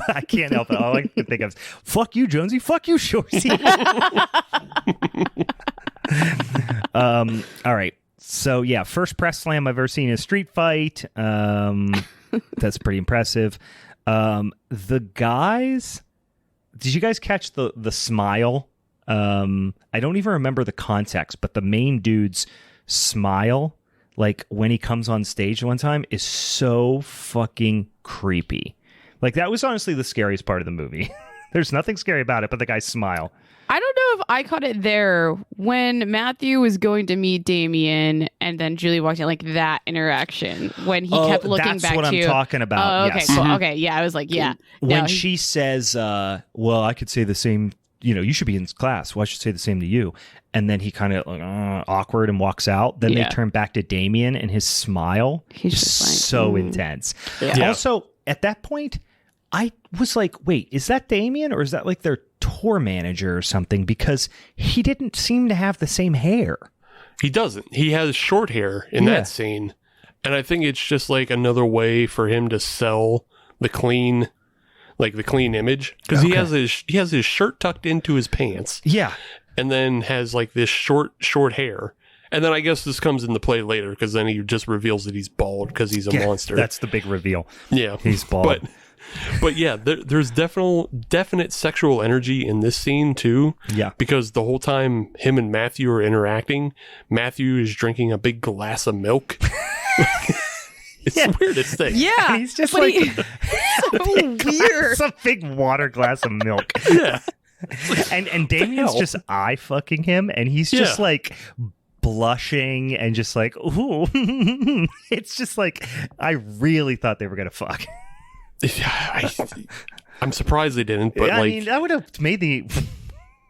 I can't help it. All I can think of is, fuck you, Jonesy. Fuck you, Shorzy. All right. So yeah, first press slam I've ever seen in a street fight. That's pretty impressive. The guys, did you guys catch the smile? I don't even remember the context, but the main dude's smile, like when he comes on stage one time, is so fucking creepy. Like that was honestly the scariest part of the movie. There's nothing scary about it, but the guy's smile. I don't know if I caught it there when Matthew was going to meet Damien and then Julie walked in, like that interaction when he kept looking back to That's what I'm talking about. Oh, okay, yes. cool. Okay, yeah, I was like, yeah. When she says, well, I could say the same, you should be in class. Well, I should say the same to you. And then he kind of awkward and walks out. Then they turn back to Damien and his smile. He's just just like, so intense. Yeah. Also, at that point, I was like, wait, is that Damien or is that like their tour manager or something? Because he didn't seem to have the same hair. He doesn't. He has short hair in that scene. And I think it's just like another way for him to sell the clean image. Because he has his shirt tucked into his pants. Yeah. And then has like this short hair. And then I guess this comes into play later because then he just reveals that he's bald because he's a monster. That's the big reveal. Yeah. He's bald. But yeah, there's definite sexual energy in this scene too. Yeah. Because the whole time him and Matthew are interacting, Matthew is drinking a big glass of milk. It's the weirdest thing. Yeah. And he's just but like so weird. It's a big water glass of milk. Yeah. And Damien's just eye fucking him, and he's just like blushing and just like, ooh. It's just like, I really thought they were gonna fuck. I'm surprised they didn't, but I mean, that would have made the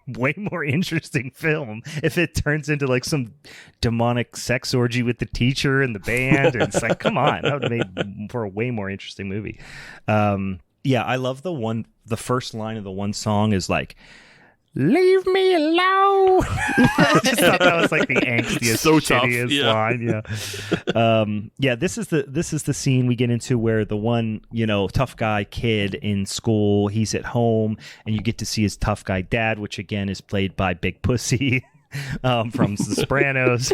way more interesting film if it turns into like some demonic sex orgy with the teacher and the band. And it's like, come on, that would have made for a way more interesting movie. Yeah, I love the first line of the one song is like, "Leave me alone." I just thought that was like the angstiest, So tough, shittiest line. Yeah. This is the scene we get into where the one, tough guy kid in school, he's at home, and you get to see his tough guy dad, which again is played by Big Pussy from The Sopranos.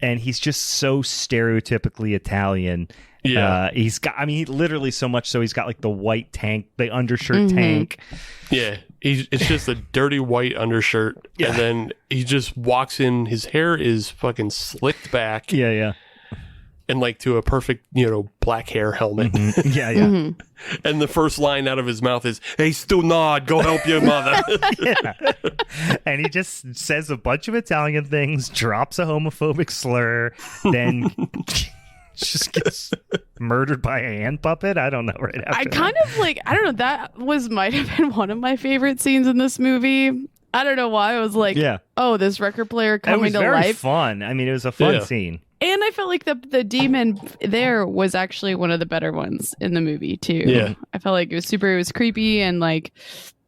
And he's just so stereotypically Italian. Yeah. He's got, literally so much so he's got like the white tank, the undershirt tank. Yeah. It's just a dirty white undershirt. Yeah. And then he just walks in. His hair is fucking slicked back. Yeah. And like to a perfect, black hair helmet. Mm-hmm. Yeah. Mm-hmm. And the first line out of his mouth is, "Hey, Stunad, go help your mother." Yeah. And he just says a bunch of Italian things, drops a homophobic slur, then just gets murdered by a hand puppet. I don't know. Right after I kind of I don't know. That might have been one of my favorite scenes in this movie. I don't know why. I was like, oh, this record player coming to life. It was very fun. It was a fun scene. And I felt like the demon there was actually one of the better ones in the movie too. Yeah. I felt like it was creepy, and like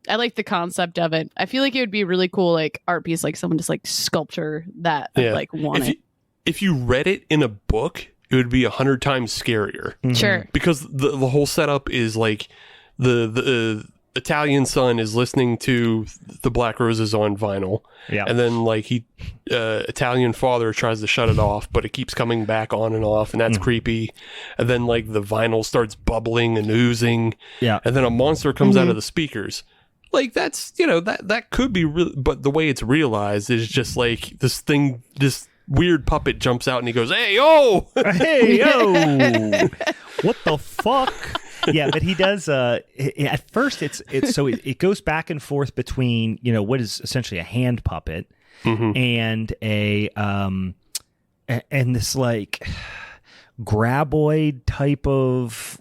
I like the concept of it. I feel like it would be a really cool art piece, like someone just sculpture that want it. If you read it in a book, it would be 100 times scarier. Mm-hmm. Sure. Because the whole setup is like the Italian son is listening to the Black Roses on vinyl. Yeah. And then Italian father tries to shut it off, but it keeps coming back on and off, and that's creepy. And then the vinyl starts bubbling and oozing. Yeah. And then a monster comes out of the speakers. That's, that could be real, but the way it's realized is just this weird puppet jumps out and he goes, "Hey, yo!" Hey, yo! What the fuck? Yeah, but he does. At first, it goes back and forth between what is essentially a hand puppet and and this graboid type of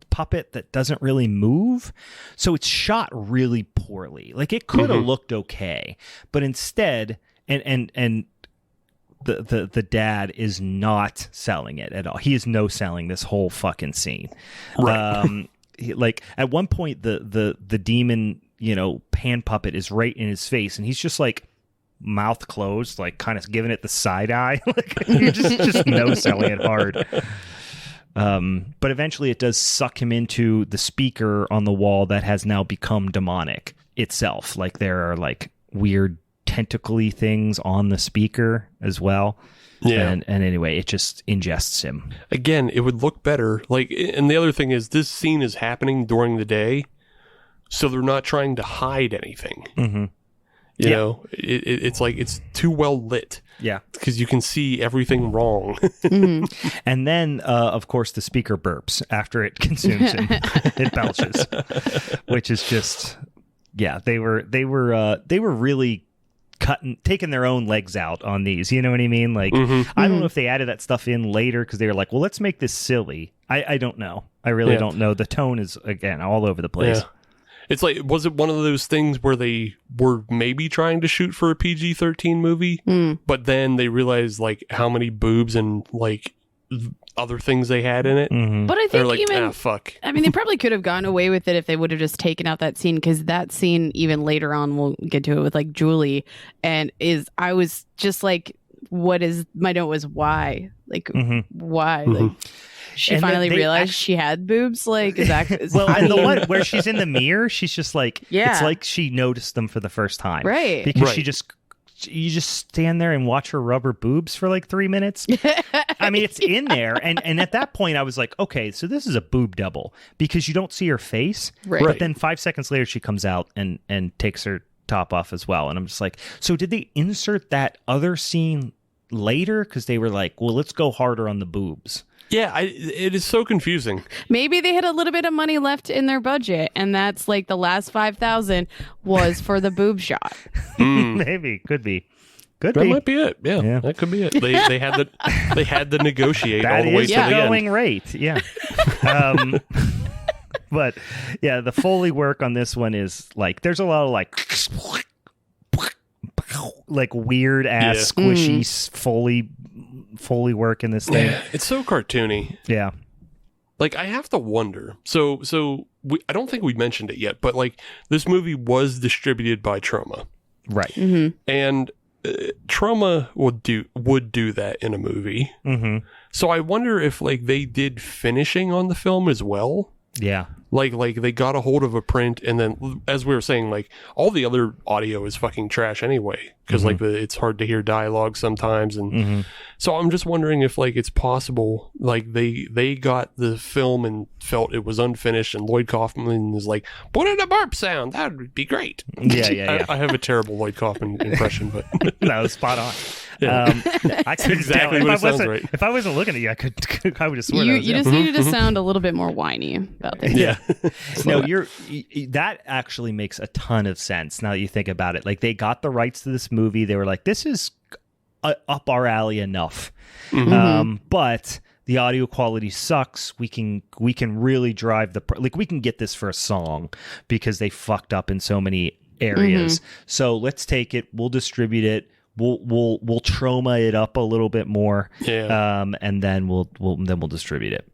puppet that doesn't really move. So it's shot really poorly. It could have looked okay, but instead, and the dad is not selling it at all. He is no selling this whole fucking scene. Right. At one point, the demon, pan puppet is right in his face, and he's just mouth closed, kind of giving it the side eye. You're just no selling it hard. But eventually it does suck him into the speaker on the wall that has now become demonic itself. There are weird tentacly things on the speaker as well. Yeah. And anyway, it just ingests him. Again, it would look better. And the other thing is this scene is happening during the day, so they're not trying to hide anything. Mm-hmm. You know, it's it's too well lit. Yeah. Because you can see everything wrong. Mm-hmm. And then, of course, the speaker burps after it consumes him. It belches, which is just, they were really taking their own legs out on these. You know what I mean? I don't know if they added that stuff in later because they were like, well, let's make this silly. I don't know. I really don't know. The tone is, again, all over the place. Yeah. It's was it one of those things where they were maybe trying to shoot for a PG-13 movie, but then they realized how many boobs and other things they had in it? Mm-hmm. But I think fuck. They probably could have gone away with it if they would have just taken out that scene, because that scene, even later on, we'll get to it with Julie, and I was just what is, my note was why? Why? Mm-hmm. She finally realized she had boobs. Exactly. Well, and the one where she's in the mirror, she's just it's she noticed them for the first time, right? Because you just stand there and watch her rub her boobs for 3 minutes. It's in there, and at that point, I was like, okay, so this is a boob double because you don't see her face, right? But then 5 seconds later, she comes out and takes her top off as well, and I'm just like, so did they insert that other scene later because they were like, well, let's go harder on the boobs. Yeah, it is so confusing. Maybe they had a little bit of money left in their budget, and that's like the last 5,000 was for the boob shot. Maybe, could be. That might be it. Yeah, that could be it. They had to negotiate all the way to the end. That is the going rate. Yeah. But yeah, the Foley work on this one is like there's a lot of like weird ass squishy Foley work in this thing. Yeah, it's so cartoony. Yeah. Like I have to wonder. So I don't think we mentioned it yet, but like this movie was distributed by Troma. Right. Mm-hmm. And Troma would do that in a movie. Mm-hmm. So I wonder if like they did finishing on the film as well. Yeah. Like they got a hold of a print, and then as we were saying, like all the other audio is fucking trash anyway, because like it's hard to hear dialogue sometimes, and so I'm just wondering if like it's possible like they got the film and felt it was unfinished, and Lloyd Kaufman is like, put in a burp sound, that would be great. Yeah. I have a terrible Lloyd Kaufman impression, but that was spot on. Yeah. I could exactly what it sounds right. If I wasn't looking at you, I would have sworn. You just needed to sound a little bit more whiny about things. Yeah. No, that actually makes a ton of sense now that you think about it. Like they got the rights to this movie. They were like, this is up our alley enough. But the audio quality sucks. We can really drive we can get this for a song because they fucked up in so many areas. So let's take it. We'll distribute it. We'll Troma it up a little bit more. Yeah. And then we'll distribute it.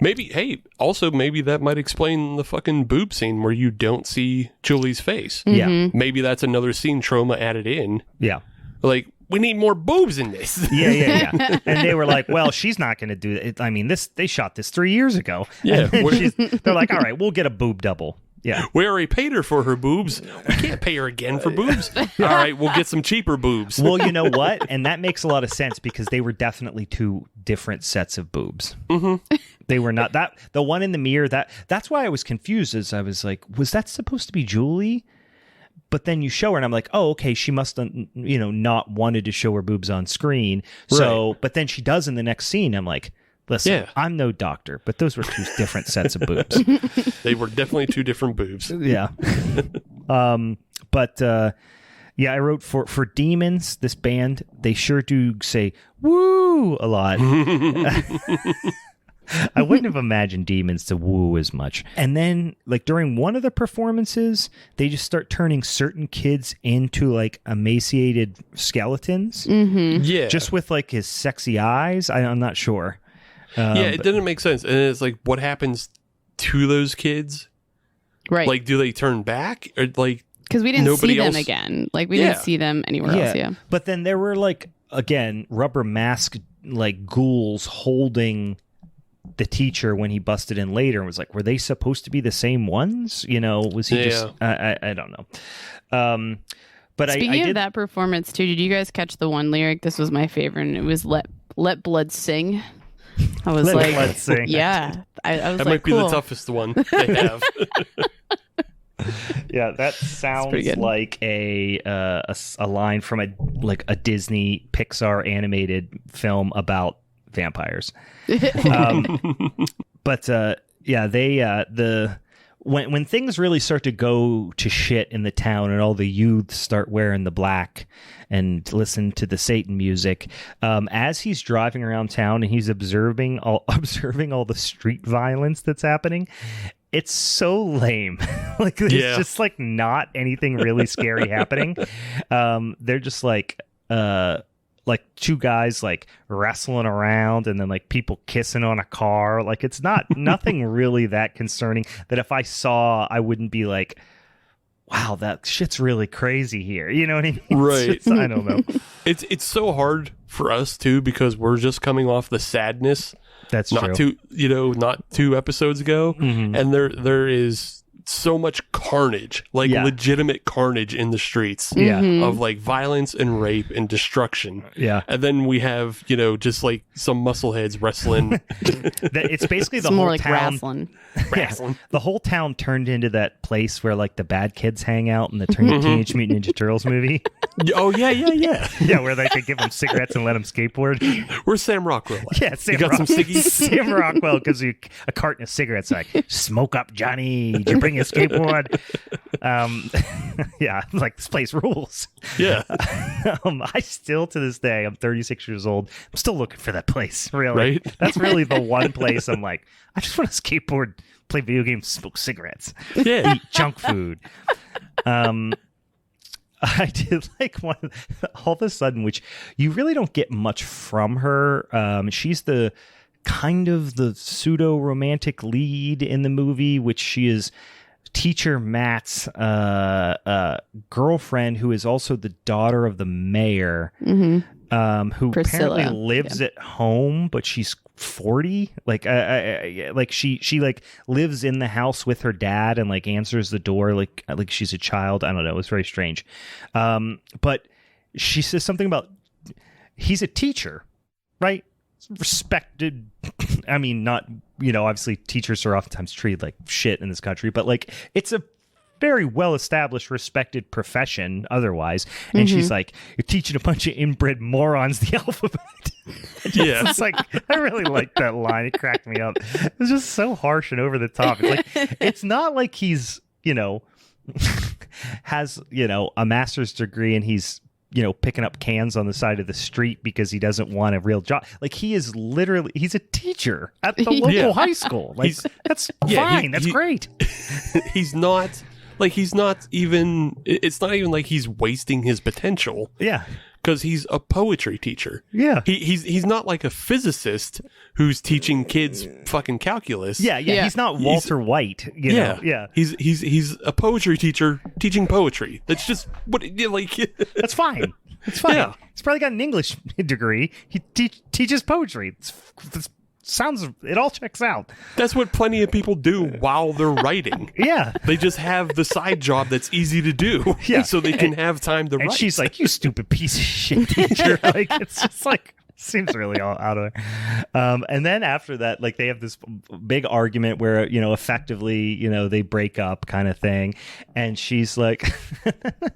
Maybe that might explain the fucking boob scene where you don't see Julie's face. Yeah. Maybe that's another scene Troma added in. Yeah. Like, we need more boobs in this. Yeah. And they were like, well, she's not going to do it. I mean, they shot this 3 years ago. Yeah. They're like, all right, we'll get a boob double. Yeah. We already paid her for her boobs. We can't pay her again for boobs. All right, we'll get some cheaper boobs. Well, you know what? And that makes a lot of sense because they were definitely two different sets of boobs. They were not that. The one in the mirror, that's why I was confused as I was like, was that supposed to be Julie? But then you show her and I'm like, oh, okay, she must have, not wanted to show her boobs on screen. So, right. But then she does in the next scene. I'm like, listen, I'm no doctor, but those were two different sets of boobs. They were definitely two different boobs. Yeah. But I wrote for Demons, this band, they sure do say woo a lot. I wouldn't have imagined Demons to woo as much. And then, like, during one of the performances, they just start turning certain kids into, like, emaciated skeletons. Yeah. Just with, like, his sexy eyes. I'm not sure. It didn't make sense. And it's like, what happens to those kids? Right. Like, do they turn back? Or, like, because we didn't see them again. Like, we didn't see them anywhere else. Yeah. But then there were, like, again, rubber mask, like, ghouls holding the teacher when he busted in later and was like, were they supposed to be the same ones? Was he just, I don't know. But Speaking of that performance too, did you guys catch the one lyric? This was my favorite, and it was let blood sing. I was let blood sing. Yeah. I was that like, might be cool. the toughest one they have. Yeah, that sounds like a line from a Disney Pixar animated film about vampires. But when things really start to go to shit in the town and all the youth start wearing the black and listen to the Satan music, as he's driving around town and he's observing all the street violence that's happening, it's so lame. Like there's just like not anything really scary happening. They're just like two guys like wrestling around and then like people kissing on a car. Like it's nothing really that concerning that if I saw, I wouldn't be like, wow, that shit's really crazy here. You know what I mean? Right. I don't know. It's so hard for us too because we're just coming off the sadness. That's true. Not 2 episodes ago. Mm-hmm. And there is so much carnage, like legitimate carnage in the streets of like violence and rape and destruction. Yeah. And then we have, just like some muscleheads wrestling. It's basically it's the more whole like town. Wrestling. The whole town turned into that place where like the bad kids hang out in the Teenage Mutant Ninja Turtles movie. Oh, yeah. Yeah, where they could give him cigarettes and let him skateboard. Where's Sam Rockwell? Yeah, Sam You got some ciggies? Sam Rockwell gives you a carton of cigarettes. Like, smoke up, Johnny. Did you bring your skateboard? Yeah, like this place rules. Yeah. I still, to this day, I'm 36 years old. I'm still looking for that place. Really, Right? That's really the one place I'm like, I just want to skateboard, play video games, smoke cigarettes, Yeah. eat junk food. I did like one all of a sudden, which you really don't get much from her. She's the kind of the pseudo romantic lead in the movie, which she is teacher Matt's girlfriend, who is also the daughter of the mayor, who Priscilla. apparently lives at home, but she's 40. Like she like lives in the house with her dad and like answers the door like she's a child. I don't know. It was very strange. But she says something about he's a teacher, right? Respected. I mean, not, obviously teachers are oftentimes treated like shit in this country, but like it's a very well established, respected profession otherwise. And she's like, you're teaching a bunch of inbred morons the alphabet. Yeah. It's like, I really liked that line. It cracked me up. It was just so harsh and over the top. It's like, it's not like he's, has, a master's degree and he's, picking up cans on the side of the street because he doesn't want a real job. Like, he is literally, he's a teacher at the local high school. Like, that's fine. That's great. He's not even, it's not even like he's wasting his potential. Yeah. Because he's a poetry teacher. Yeah. He's not like a physicist who's teaching kids fucking calculus. Yeah. He's not Walter White. You know? Yeah. He's a poetry teacher teaching poetry. That's just what That's fine. It's fine. Yeah. He's probably got an English degree. He teaches poetry. It all checks out. That's what plenty of people do while they're writing. Yeah. They just have the side job that's easy to do. Yeah. So they can have time to write. And she's like, you stupid piece of shit teacher. Like, it's just like, seems really all out of there. And then after that, like, they have this big argument where, effectively, they break up kind of thing. And she's like,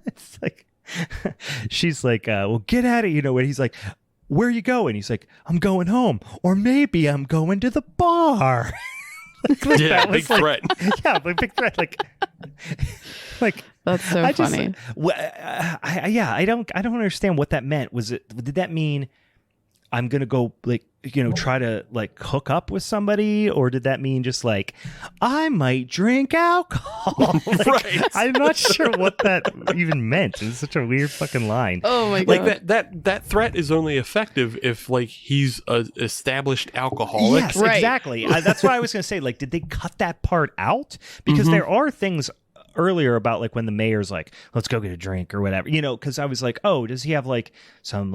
it's like, she's like, well, get at it. And he's like, where are you going? He's like, I'm going home. Or maybe I'm going to the bar. Yeah, big threat. Yeah, big threat. Like that's so funny. I don't understand what that meant. Did that mean I'm gonna go try to hook up with somebody, or did that mean just like I might drink alcohol? Right. I'm not sure what that even meant. It's such a weird fucking line. Oh my god! That threat is only effective if he's an established alcoholic. Yes, right. exactly. That's what I was gonna say. Like, did they cut that part out? Because there are things earlier about when the mayor's like, let's go get a drink or whatever. Because I was like, oh, does he have some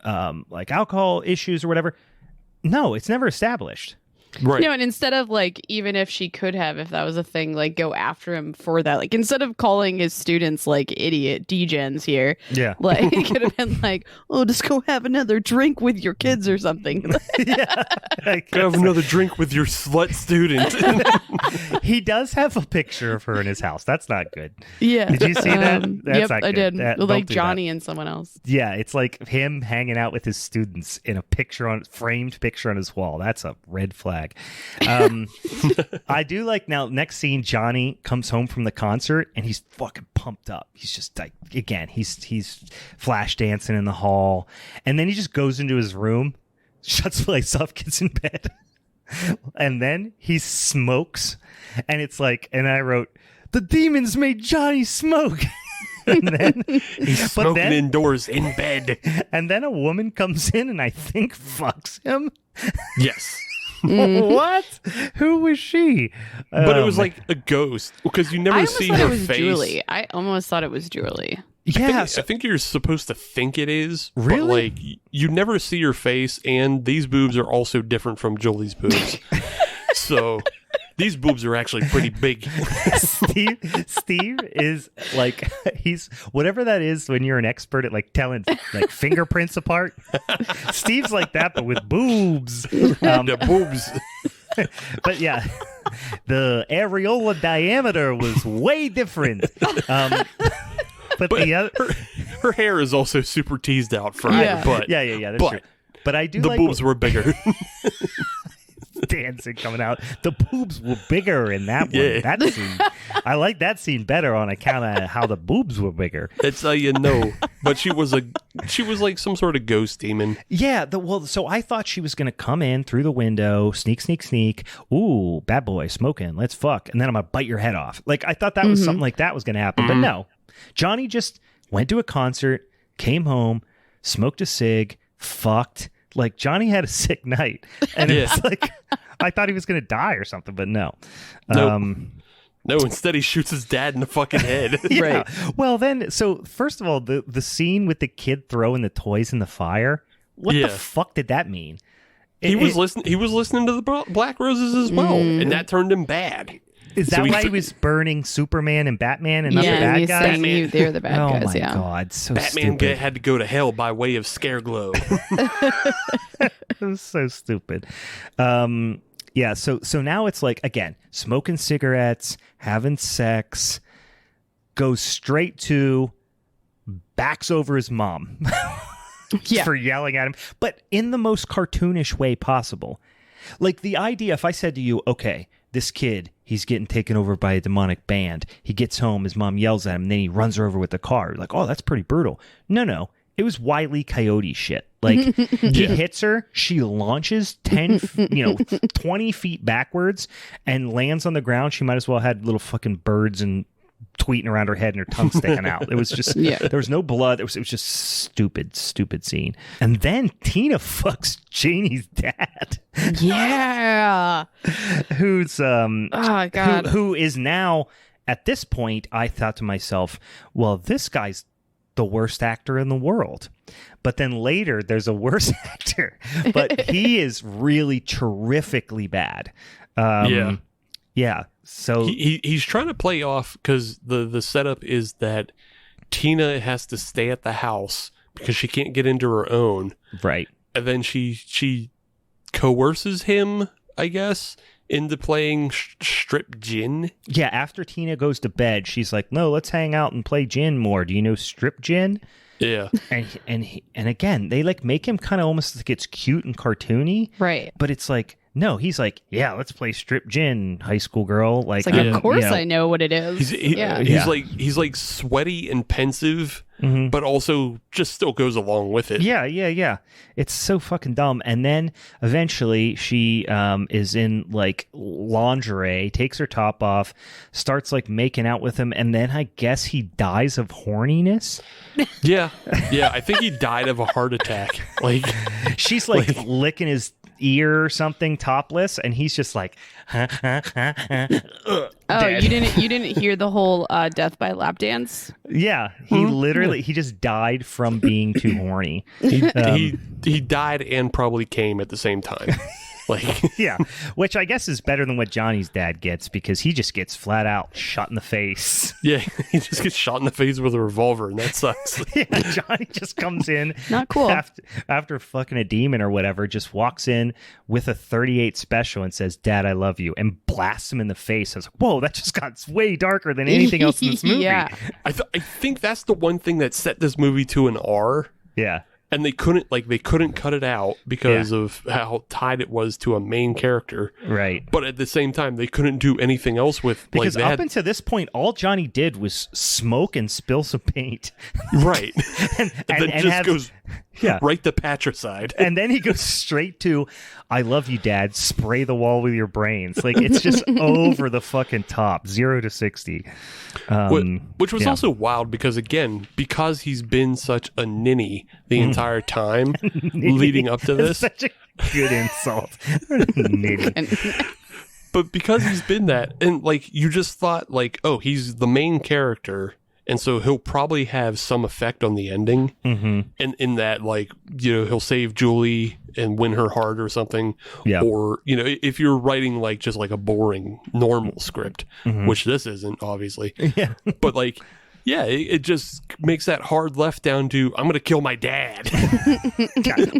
alcohol issues or whatever? No, it's never established. Right. And instead of even if she could have, if that was a thing, go after him for that. Instead of calling his students idiot degens here, Yeah. it could have been oh, just go have another drink with your kids or something. Yeah. Have another drink with your slut student. He does have a picture of her in his house. That's not good. Yeah. Did you see that? That's yep, not I good. did. Don't With do Johnny and someone else. Yeah, it's like him hanging out with his students in a framed picture on his wall. That's a red flag. I do now, next scene, Johnny comes home from the concert and he's fucking pumped up. He's just again, he's flash dancing in the hall, and then he just goes into his room, shuts the lights off, gets in bed, and then he smokes, and it's and I wrote, the demons made Johnny smoke. And then he's smoking indoors in bed, and then a woman comes in and I think fucks him. Yes. What? Who was she? But it was like a ghost because you never see her face. Julie. I almost thought it was Julie. Yeah, I think you're supposed to think it is. Really? But you never see her face, and these boobs are also different from Julie's boobs. So these boobs are actually pretty big. Steve is he's whatever that is when you're an expert at telling fingerprints apart. Steve's like that, but with boobs. The boobs. But yeah, the areola diameter was way different. But the other, her hair is also super teased out for Yeah. her, but yeah. That's true. But I do the like boobs were bigger. dancing coming out. The boobs were bigger in that one. Yeah. That scene, I like that scene better on account of how the boobs were bigger. That's how you know. But she was like some sort of ghost demon. Yeah. So I thought she was going to come in through the window, sneak. Ooh, bad boy, smoking. Let's fuck. And then I'm going to bite your head off. Like, I thought that was something like that was going to happen. But no. Johnny just went to a concert, came home, smoked a cig, fucked. Like, Johnny had a sick night. And it was like, I thought he was going to die or something, but no. Nope. No, instead he shoots his dad in the fucking head. Yeah. Right. Well, then, so first of all, the scene with the kid throwing the toys in the fire, what the fuck did that mean? He was listening to the Black Roses as well, and that turned him bad. Is that why he was burning Superman and Batman and not the Yeah, bad he's guys? saying they're the bad guys. Oh my Yeah. god, so Batman stupid. had to go to hell by way of Scareglow. It was so stupid. Yeah, so now it's like, again, smoking cigarettes, having sex, goes straight to backs over his mom for yelling at him, but in the most cartoonish way possible. Like, the idea, if I said to you, okay, this kid, he's getting taken over by a demonic band. He gets home, his mom yells at him, and then he runs her over with the car. You're like, oh, that's pretty brutal. No. It was Wile E. Coyote shit. Like, he hits her, she launches 20 feet backwards and lands on the ground. She might as well have had little fucking birds and tweeting around her head and her tongue sticking out. It was just, there was no blood. It was just stupid scene. And then Tina fucks Janie's dad. Yeah. Who's, Oh, God. who is now, at this point, I thought to myself, well, this guy's the worst actor in the world. But then later there's a worse actor, but he is really terrifically bad. Yeah. So he's trying to play off because the setup is that Tina has to stay at the house because she can't get into her own. Right. And then she coerces him, I guess, into playing strip gin. Yeah, after Tina goes to bed, she's like, no, let's hang out and play gin more. Do you know strip gin? Yeah. And again, they like make him kind of almost like it's cute and cartoony. Right. But it's like, no, he's like, yeah, let's play strip gin, high school girl. Like, It's like, of course I know what it is. He's like sweaty and pensive, but also just still goes along with it. Yeah. It's so fucking dumb. And then eventually she is in like lingerie, takes her top off, starts like making out with him, and then I guess he dies of horniness. Yeah. I think he died of a heart attack. Like, she's like licking his ear or something topless, and he's just like Oh, dead. you didn't hear the whole death by lap dance? Yeah, he literally he just died from being too horny. he died and probably came at the same time. Like, yeah, which I guess is better than what Johnny's dad gets, because he just gets flat out shot in the face. yeah, he just gets shot in the face with a revolver, and that sucks. Yeah, Johnny just comes in Not cool. after fucking a demon or whatever, just walks in with a 38 special and says, "Dad, I love you," and blasts him in the face. I was like, whoa, that just got way darker than anything else in this movie. Yeah. I think that's the one thing that set this movie to an R. Yeah. And they couldn't cut it out because of how tied it was to a main character. Right. But at the same time, they couldn't do anything else with Because like up that. until this point, all Johnny did was smoke and spill some paint. Right. and then just goes yeah. right to patricide. And then he goes straight to, "I love you, Dad. Spray the wall with your brains." Like, it's just over the fucking top, 0 to 60. Which was also wild because, again, because he's been such a ninny the entire time leading up to this. Such a good insult. Nitty. But because he's been that, and like you just thought, like, oh, he's the main character, and so he'll probably have some effect on the ending. And in that, like, you know, he'll save Julie and win her heart or something. Yeah. Or, you know, if you're writing like just like a boring normal script, which this isn't, obviously. Yeah. But like Yeah, it just makes that hard left down to I'm gonna kill my dad.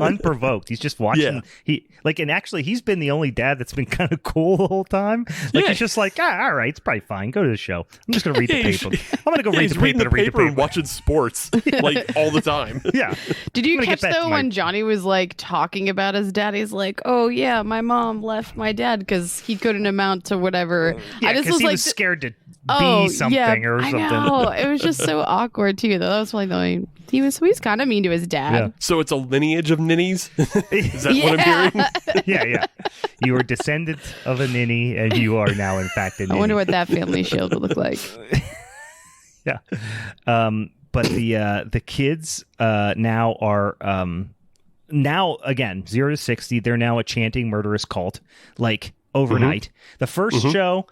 Unprovoked. He's just watching. And actually, he's been the only dad that's been kind of cool the whole time. He's just like, all right, it's probably fine. Go to the show. I'm just gonna read the paper. I'm gonna go read the paper and watching sports like all the time. Yeah. Did you catch though when Johnny was like talking about his dad? He's like, "Oh yeah, my mom left my dad because he couldn't amount to whatever." Yeah, because he was scared to be something or something. I know. It was just so awkward too. That was probably the only. He's kind of mean to his dad. Yeah. So it's a lineage of ninnies? Is that what I'm hearing? Yeah. You are descendant of a ninny, and you are now, in fact, a ninny. I wonder what that family shield would look like. Yeah. But the kids now are now, again, 0 to 60. They're now a chanting murderous cult, like overnight. The first show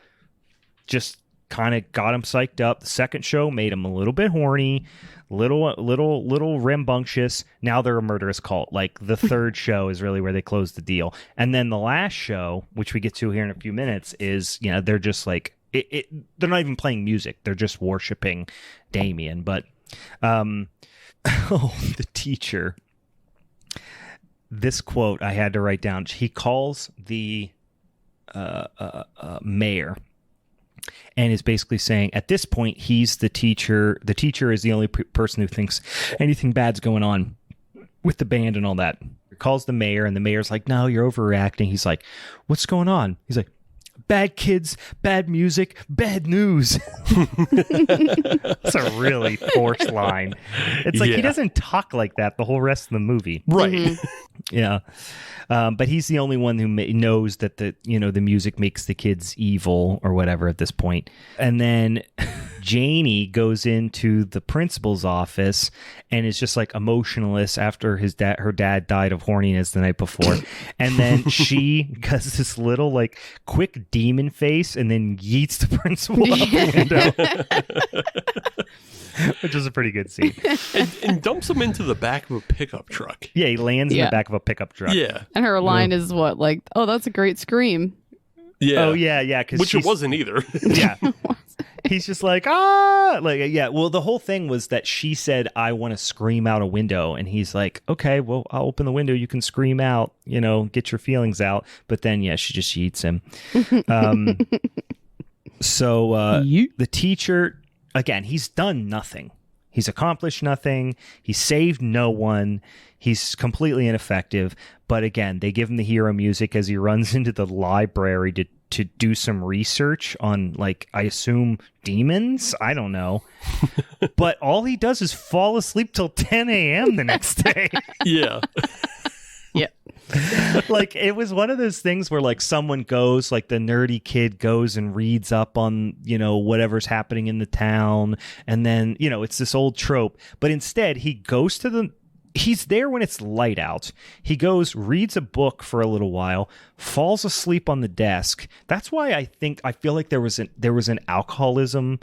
just kind of got them psyched up. The second show made them a little bit horny, little rambunctious. Now they're a murderous cult. Like the third show is really where they close the deal. And then the last show, which we get to here in a few minutes, is, they're just like, they're not even playing music. They're just worshiping Damien. But the teacher, this quote I had to write down. He calls the mayor and is basically saying, at this point, he's the teacher. The teacher is the only person who thinks anything bad's going on with the band and all that. He calls the mayor, and the mayor's like, no, you're overreacting. He's like, what's going on? He's like, bad kids, bad music, bad news. That's a really forced line. It's like he doesn't talk like that the whole rest of the movie. Right. Yeah. But he's the only one who knows that the music makes the kids evil or whatever at this point. And then Janie goes into the principal's office and is just like emotionless after her dad died of horniness the night before. And then she does this little like quick demon face and then yeets the principal out the window. Which is a pretty good scene. And dumps him into the back of a pickup truck. Yeah, he lands in the back of a pickup truck. Yeah. And her line is what? Like, oh, that's a great scream. Yeah. Oh, yeah. Which it wasn't either. Yeah. He's just like, ah. Like, yeah. Well, the whole thing was that she said, I want to scream out a window. And he's like, okay, well, I'll open the window. You can scream out, get your feelings out. But then, she just yeets him. So the teacher... Again, he's done nothing. He's accomplished nothing. He's saved no one. He's completely ineffective. But again, they give him the hero music as he runs into the library to do some research on, like, I assume demons? I don't know. But all he does is fall asleep till 10 a.m. the next day. Yeah. Yeah. Like, it was one of those things where, like, someone goes, like, the nerdy kid goes and reads up on, whatever's happening in the town. And then, it's this old trope. But instead, he goes to he's there when it's light out. He goes, reads a book for a little while, falls asleep on the desk. That's why I feel like there was an alcoholism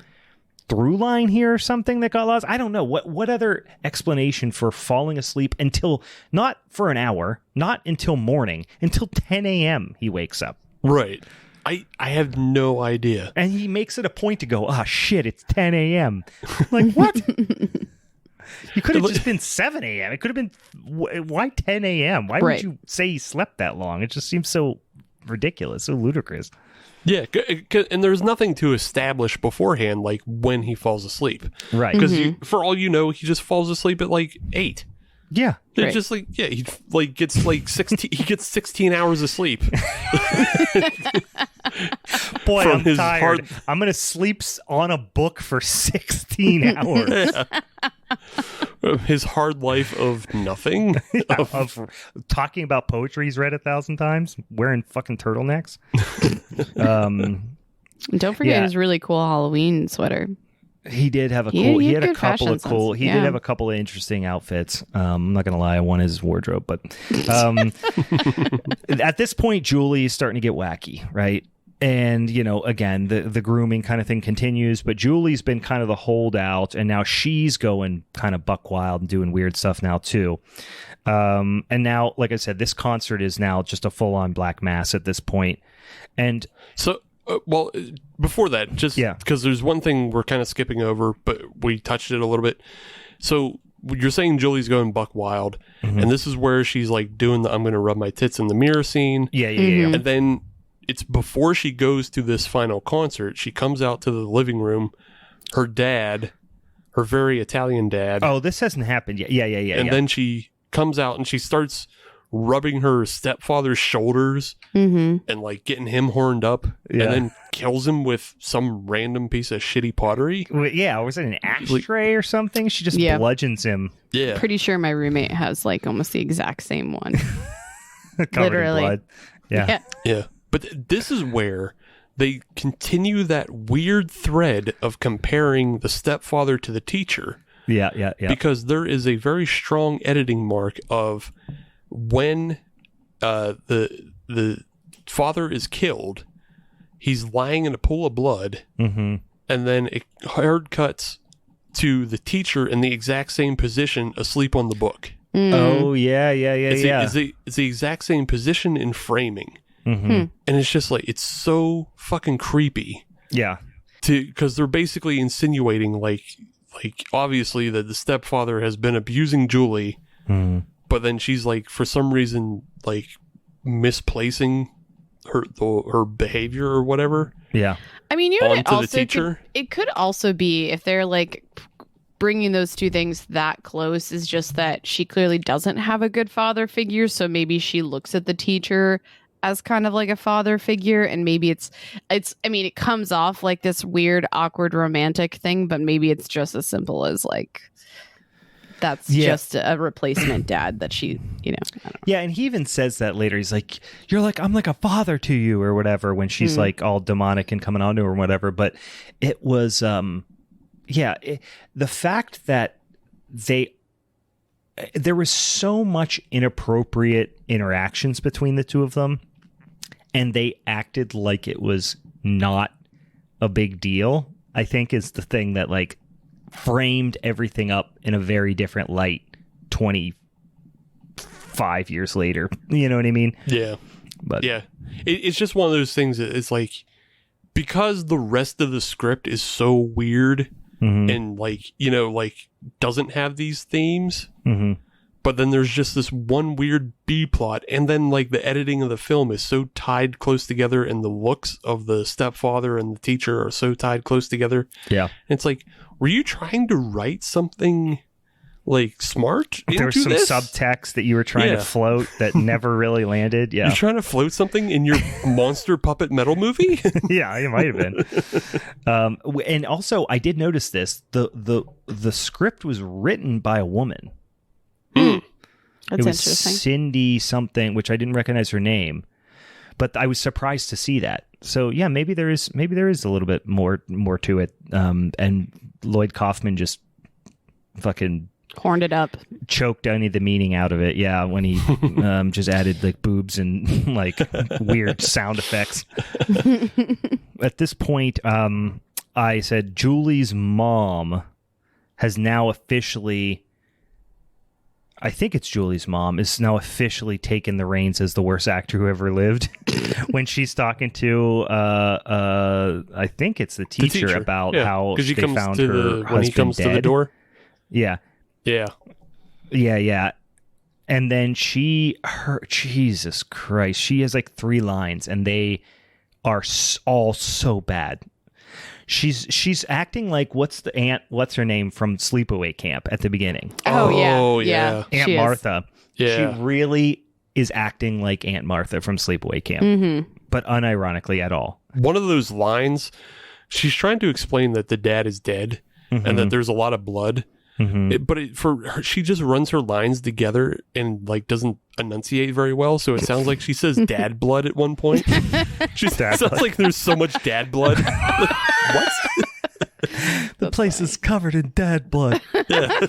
through line here or something that got lost. I don't know. What other explanation for falling asleep until, not for an hour, not until morning, until 10 a.m. he wakes up. Right. I have no idea. And he makes it a point to go, shit, it's 10 a.m. Like, what? You could have just been 7 a.m. It could have been, why 10 a.m.? Why would you say he slept that long? It just seems so ridiculous, so ludicrous. Yeah, and there's nothing to establish beforehand, like when he falls asleep. Right. Because for all you know, he just falls asleep at like 8. Yeah. It's just like, he like gets like 16, he gets 16 hours of sleep. Boy, I'm tired. I'm going to sleep on a book for 16 hours. Yeah. His hard life of nothing. Of talking about poetry he's read 1,000 times, wearing fucking turtlenecks. Don't forget his really cool Halloween sweater. He did have a cool. He had a couple of cool. Sense. He did have a couple of interesting outfits. I'm not gonna lie, I wanted his wardrobe, but at this point, Julie is starting to get wacky, right? And, again, the grooming kind of thing continues, but Julie's been kind of the holdout, and now she's going kind of buck wild and doing weird stuff now, too. And now, like I said, this concert is now just a full-on black mass at this point. And so Well, before that, just because there's one thing we're kind of skipping over, but we touched it a little bit. So you're saying Julie's going buck wild, and this is where she's like doing the "I'm going to rub my tits in the mirror" scene. Yeah. And then it's before she goes to this final concert. She comes out to the living room. Her dad, her very Italian dad. Oh, this hasn't happened yet. Yeah. And then she comes out and she starts rubbing her stepfather's shoulders and like getting him horned up, and then kills him with some random piece of shitty pottery. Yeah, was it an ashtray or something? She just bludgeons him. Yeah, pretty sure my roommate has like almost the exact same one. Literally. In blood. Yeah. But this is where they continue that weird thread of comparing the stepfather to the teacher. Yeah. Because there is a very strong editing mark of when the father is killed, he's lying in a pool of blood, and then it hard cuts to the teacher in the exact same position, asleep on the book. Oh yeah. It's the exact same position in framing, and it's just like it's so fucking creepy. Yeah, because they're basically insinuating like obviously that the stepfather has been abusing Julie. But then she's like, for some reason, like misplacing her behavior or whatever. Yeah. I mean, you know, it could also be if they're like bringing those two things that close is just that she clearly doesn't have a good father figure. So maybe she looks at the teacher as kind of like a father figure, and maybe it's I mean, it comes off like this weird, awkward, romantic thing, but maybe it's just as simple as like, that's just a replacement dad that she, you know. I don't know. Yeah, and he even says that later. He's like, "You're like, I'm like a father to you," or whatever, when she's like all demonic and coming on to her or whatever. But it was, the fact that there was so much inappropriate interactions between the two of them, and they acted like it was not a big deal, I think is the thing that like framed everything up in a very different light 25 years later. You know what I mean? Yeah. But yeah, it's just one of those things that it's like, because the rest of the script is so weird and like, you know, like doesn't have these themes, but then there's just this one weird B plot, and then like the editing of the film is so tied close together, and the looks of the stepfather and the teacher are so tied close together. Yeah. And it's like, were you trying to write something like smart there was some this? subtext that you were trying to float that never really landed. Yeah. You're trying to float something in your monster puppet metal movie? Yeah, it might have been. And also, I did notice this. The script was written by a woman. That's it was interesting. Cindy something, which I didn't recognize her name, but I was surprised to see that. So yeah, maybe there is a little bit more to it. And Lloyd Kaufman just fucking horned it up, choked any of the meaning out of it. Yeah, when he just added like boobs and like weird sound effects. At this point, I said Julie's mom has now officially, I think it's Julie's mom, is now officially taken the reins as the worst actor who ever lived. When she's talking to, I think it's the teacher about how they found her husband when he comes dead. to the door. Yeah. And then Jesus Christ, she has like 3 lines, and they are all so bad. She's acting like what's her name from Sleepaway Camp at the beginning? Oh yeah. Aunt Martha. Yeah. She really is acting like Aunt Martha from Sleepaway Camp, but unironically at all. One of those lines, she's trying to explain that the dad is dead and that there's a lot of blood. For her, she just runs her lines together and like doesn't enunciate very well, so it sounds like she says "dad blood" at one point. She sounds like there's so much dad blood. Like, what? The place is covered in dad blood. Yeah.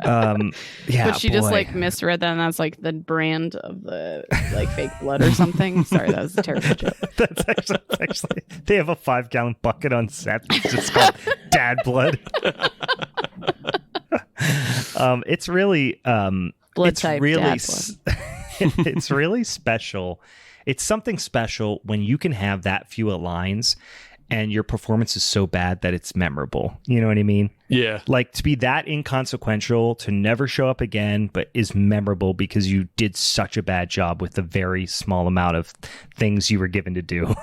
But she just like misread that, and that's like the brand of the like fake blood or something. Sorry, that was a terrible joke. That's actually they have a 5-gallon bucket on set. It's just called dad blood. It's really blood type dad blood. It's really special. it's something special when you can have that few lines and your performance is so bad that it's memorable. You know what I mean? Yeah. Like, to be that inconsequential, to never show up again, but is memorable because you did such a bad job with the very small amount of things you were given to do.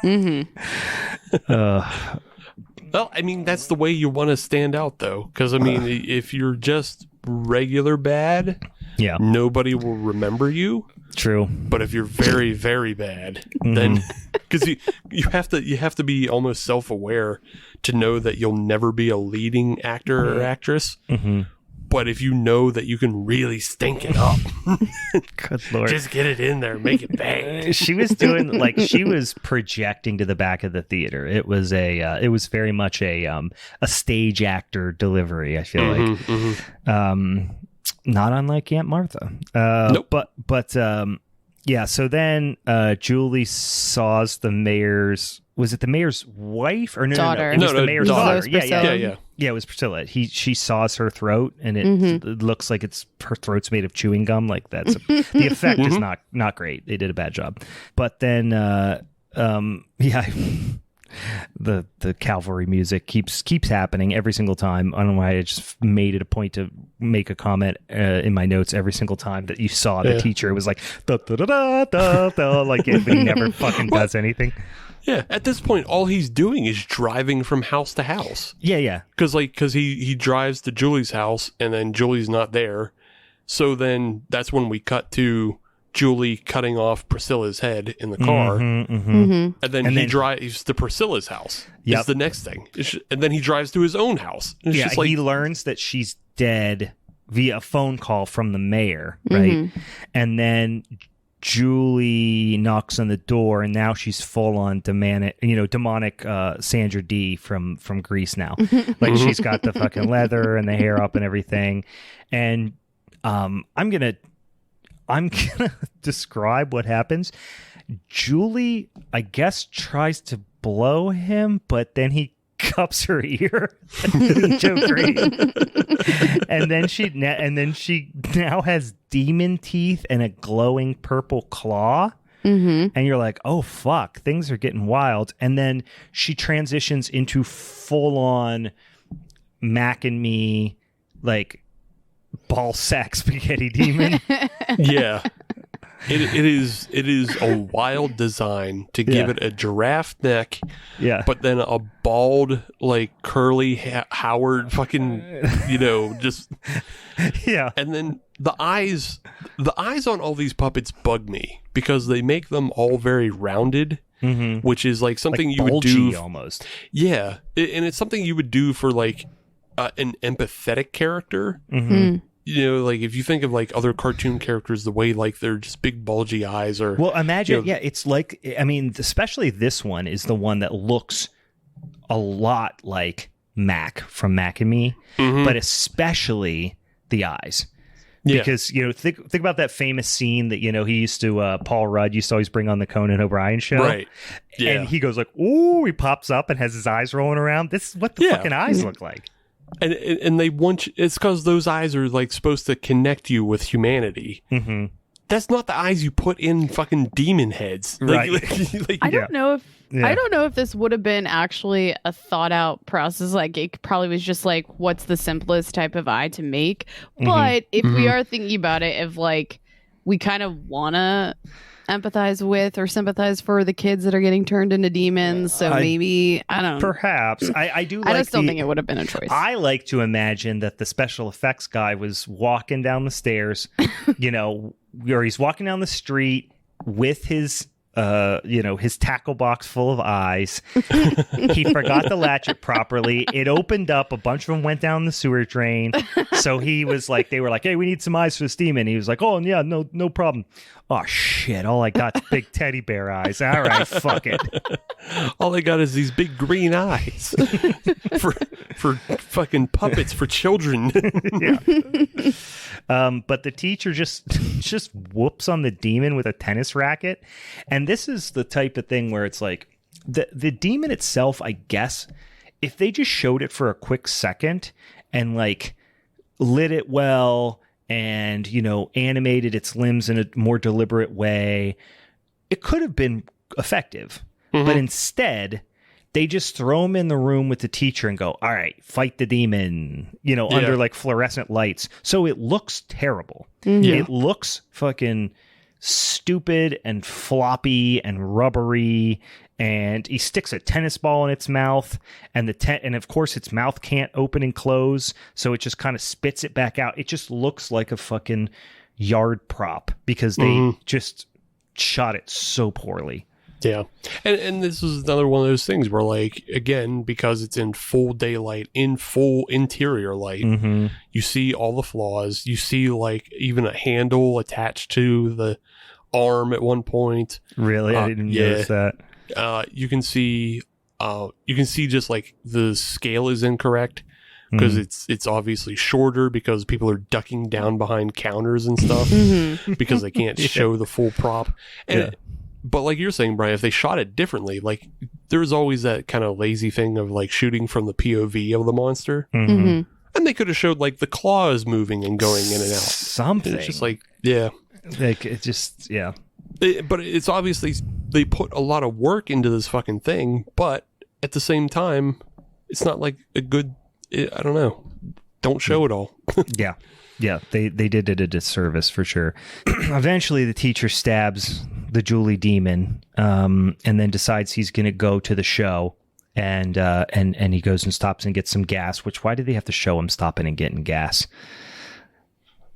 Well, I mean, that's the way you want to stand out, though. Because, I mean, if you're just regular bad, Yeah. nobody will remember you. True. But if you're very, very bad, then because you have to be almost self-aware to know that you'll never be a leading actor or actress. But if you know that you can really stink it up, Good Lord. just get it in there, make it bang. She was doing, like, she was projecting to the back of the theater. It was it was very much a stage actor delivery, I feel like. Not unlike Aunt Martha. Nope. But yeah, so then Julie saws the mayor's, was it the mayor's wife or no? Daughter. It was the mayor's daughter. Yeah. Yeah. It was Priscilla. She saws her throat, and it looks like her throat's made of chewing gum. Like, that's the effect is not great. They did a bad job. But then, the cavalry music keeps happening every single time. I don't know why I just made it a point to make a comment in my notes every single time that you saw the teacher. It was like da da da da da da, like it, but he never fucking does anything. Yeah, at this point, all he's doing is driving from house to house. Yeah. Because he drives to Julie's house, and then Julie's not there. So then that's when we cut to Julie cutting off Priscilla's head in the car. And then he drives to Priscilla's house. Is the next thing. And then he drives to his own house. It's just like, he learns that she's dead via a phone call from the mayor, right? And then Julie knocks on the door, and now she's full on demonic Sandra D from Grease now. Like, she's got the fucking leather and the hair up and everything. And I'm gonna describe what happens. Julie, I guess, tries to blow him, but then he cups her ear. Joe Green. and then she now has demon teeth and a glowing purple claw. And you're like, oh fuck, things are getting wild. And then she transitions into full on Mac and Me, like, ball sack spaghetti demon. yeah. It is a wild design to give it a giraffe neck, but then a bald, like, curly Howard fucking, just and then the eyes on all these puppets bug me because they make them all very rounded, which is like something like you would do almost. Yeah, and it's something you would do for like an empathetic character. Like, if you think of like other cartoon characters, the way like they're just big bulgy eyes, or imagine it's like, I mean, especially this one is the one that looks a lot like Mac from Mac and Me, but especially the eyes. Because think about that famous scene that he used to Paul Rudd used to always bring on the Conan O'Brien show, right? Yeah, and he goes like, "Ooh!" He pops up and has his eyes rolling around. This is what the fucking eyes look like. And they want you, it's because those eyes are like supposed to connect you with humanity. That's not the eyes you put in fucking demon heads, right? I don't know if this would have been actually a thought out process. Like, it probably was just like, what's the simplest type of eye to make? But if we are thinking about it, if like we kind of want to empathize with or sympathize for the kids that are getting turned into demons, so maybe I don't know. Perhaps I do. I just don't think it would have been a choice. I like to imagine that the special effects guy was walking down the stairs, or he's walking down the street with his his tackle box full of eyes. He forgot to latch it properly. It opened up. A bunch of them went down the sewer drain. So he was like, they were like, "Hey, we need some eyes for this demon." He was like, "Oh yeah, no problem." Oh shit! All I got is big teddy bear eyes. All right, fuck it. All I got is these big green eyes for fucking puppets for children. But the teacher just whoops on the demon with a tennis racket, and this is the type of thing where it's like the demon itself, I guess, if they just showed it for a quick second and like lit it well and animated its limbs in a more deliberate way, it could have been effective, but instead they just throw him in the room with the teacher and go, all right, fight the demon, under like fluorescent lights. So it looks terrible. It looks fucking stupid and floppy and rubbery. And he sticks a tennis ball in its mouth, and and of course its mouth can't open and close, so it just kind of spits it back out. It just looks like a fucking yard prop because they just shot it so poorly. Yeah. And this is another one of those things where, like, again, because it's in full daylight, in full interior light, you see all the flaws. You see, like, even a handle attached to the arm at one point. Really? I didn't notice that. You can see just like the scale is incorrect because it's obviously shorter because people are ducking down behind counters and stuff because they can't show the full prop. But like you're saying, Brian, if they shot it differently, like there's always that kind of lazy thing of like shooting from the POV of the monster. And they could have showed like the claws moving and going in and out. Something. It's just like, like it just, but it's obviously they put a lot of work into this fucking thing, but at the same time, it's not like a good. I don't know. Don't show it all. Yeah. They did it a disservice for sure. Eventually, the teacher stabs the Julie demon, and then decides he's going to go to the show, and he goes and stops and gets some gas. Which why did they have to show him stopping and getting gas?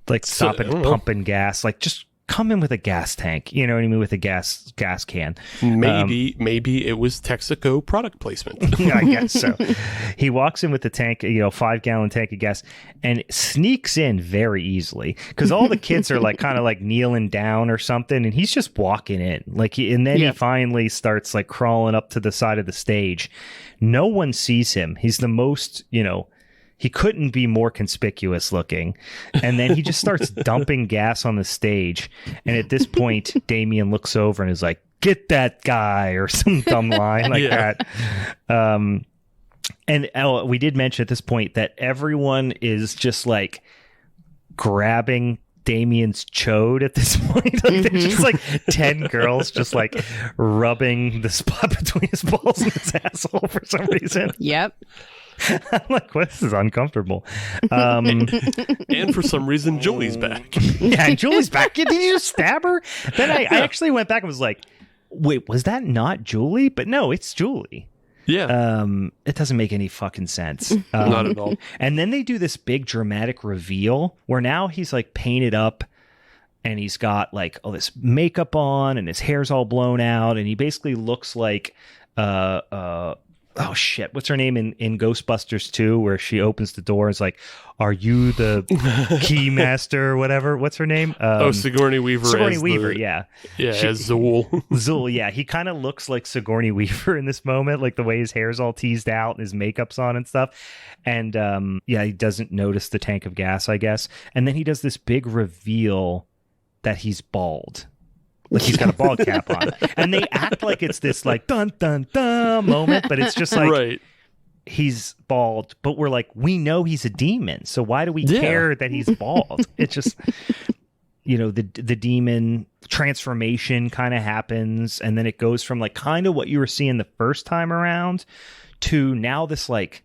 Like stopping, pumping gas. Like just come in with a gas tank. You know what I mean? With a gas can. Maybe it was Texaco product placement. I guess so. He walks in with the tank, 5-gallon tank of gas, and sneaks in very easily because all the kids are like kind of like kneeling down or something, and he's just walking in. He finally starts like crawling up to the side of the stage. No one sees him. He's the most, he couldn't be more conspicuous looking. And then he just starts dumping gas on the stage. And at this point, Damien looks over and is like, get that guy, or some dumb line like that. And we did mention at this point that everyone is just like grabbing Damien's chode at this point. Like, there's just like 10 girls just like rubbing the spot between his balls and his asshole for some reason. Yep. I'm like, well, this is uncomfortable. And for some reason, Julie's back. Yeah, Julie's back. Did you just stab her? Then I actually went back and was like, wait, was that not Julie? But no, it's Julie. Yeah. It doesn't make any fucking sense. Not at all. And then they do this big dramatic reveal where now he's like painted up and he's got like all this makeup on and his hair's all blown out. And he basically looks like, oh shit, what's her name in Ghostbusters 2 where she opens the door and is like, are you the keymaster or whatever? What's her name? Sigourney Weaver. Sigourney Weaver, yeah. Yeah, as Zool. Zool, yeah. He kind of looks like Sigourney Weaver in this moment, like the way his hair's all teased out and his makeup's on and stuff. And he doesn't notice the tank of gas, I guess. And then he does this big reveal that he's bald. Like he's got a bald cap on. And they act like it's this like dun dun dun moment, but it's just like he's bald, but we're like, we know he's a demon, so why do we care that he's bald? It's just the demon transformation kind of happens, and then it goes from like kind of what you were seeing the first time around to now this like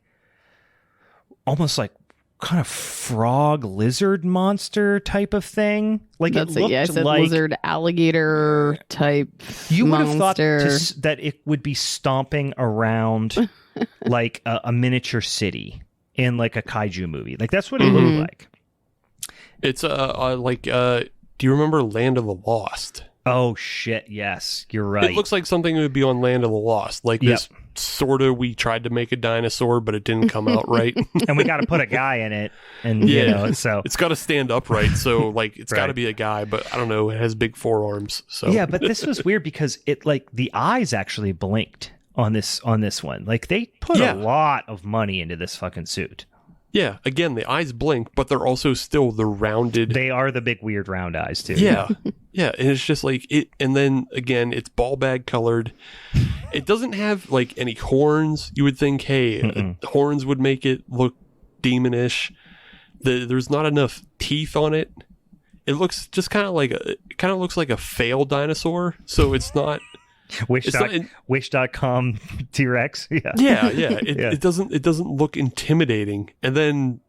almost like kind of frog lizard monster type of thing. Like that's it looked I said like lizard alligator type. You would monster. have thought that it would be stomping around like a miniature city in like a kaiju movie. Like that's what it looked like. It's do you remember Land of the Lost? Oh shit, yes, you're right. It looks like something that would be on Land of the Lost. Like this sort of, we tried to make a dinosaur, but it didn't come out right. And we got to put a guy in it. And so it's got to stand upright. So like it's got to be a guy, but I don't know. It has big forearms. So yeah, but this was weird because it like the eyes actually blinked on this one. Like they put a lot of money into this fucking suit. Yeah, again, the eyes blink, but they're also still the rounded. They are the big weird round eyes too. Yeah, yeah, and it's just like it. And then again, it's ball bag colored. It doesn't have like any horns. You would think, hey, horns would make it look demonish. There's not enough teeth on it. it looks just kind of looks like a failed dinosaur. So it's not. Wish.com T-Rex. Yeah. Yeah. It doesn't look intimidating. And then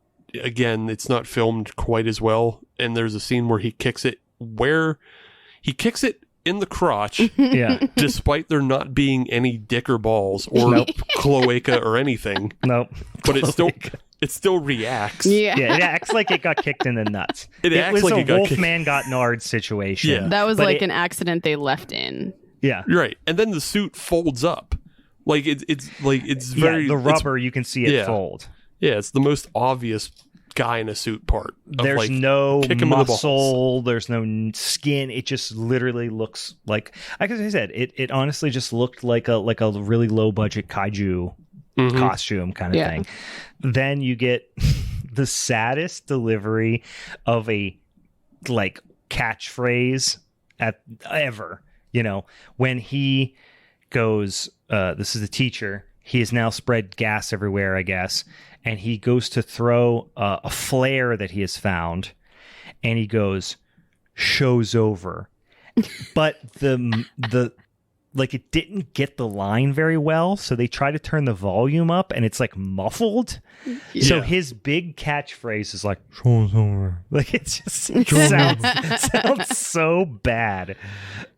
again, it's not filmed quite as well. And there's a scene where he kicks it in the crotch. Yeah. Despite there not being any dick or balls or cloaca or anything. Nope. But it still reacts. Yeah. Yeah, it acts like it got kicked in the nuts. It acts was like a it got Wolfman got Nard situation. Yeah. That was But like an accident they left in. Yeah. Right. And then the suit folds up. Like it's very the rubber, you can see it fold. Yeah, it's the most obvious guy in a suit part. There's no kick him in the balls. muscle, there's no skin. It just literally looks like I said, it honestly just looked like a really low budget kaiju costume kind of thing. Then you get the saddest delivery of a like catchphrase ever. You know, when he goes, this is the teacher. He has now spread gas everywhere, I guess. And he goes to throw a flare that he has found. And he goes, show's over. But the like it didn't get the line very well. So they try to turn the volume up and it's like muffled. Yeah. So his big catchphrase is like, show's over. Like it sounds so bad.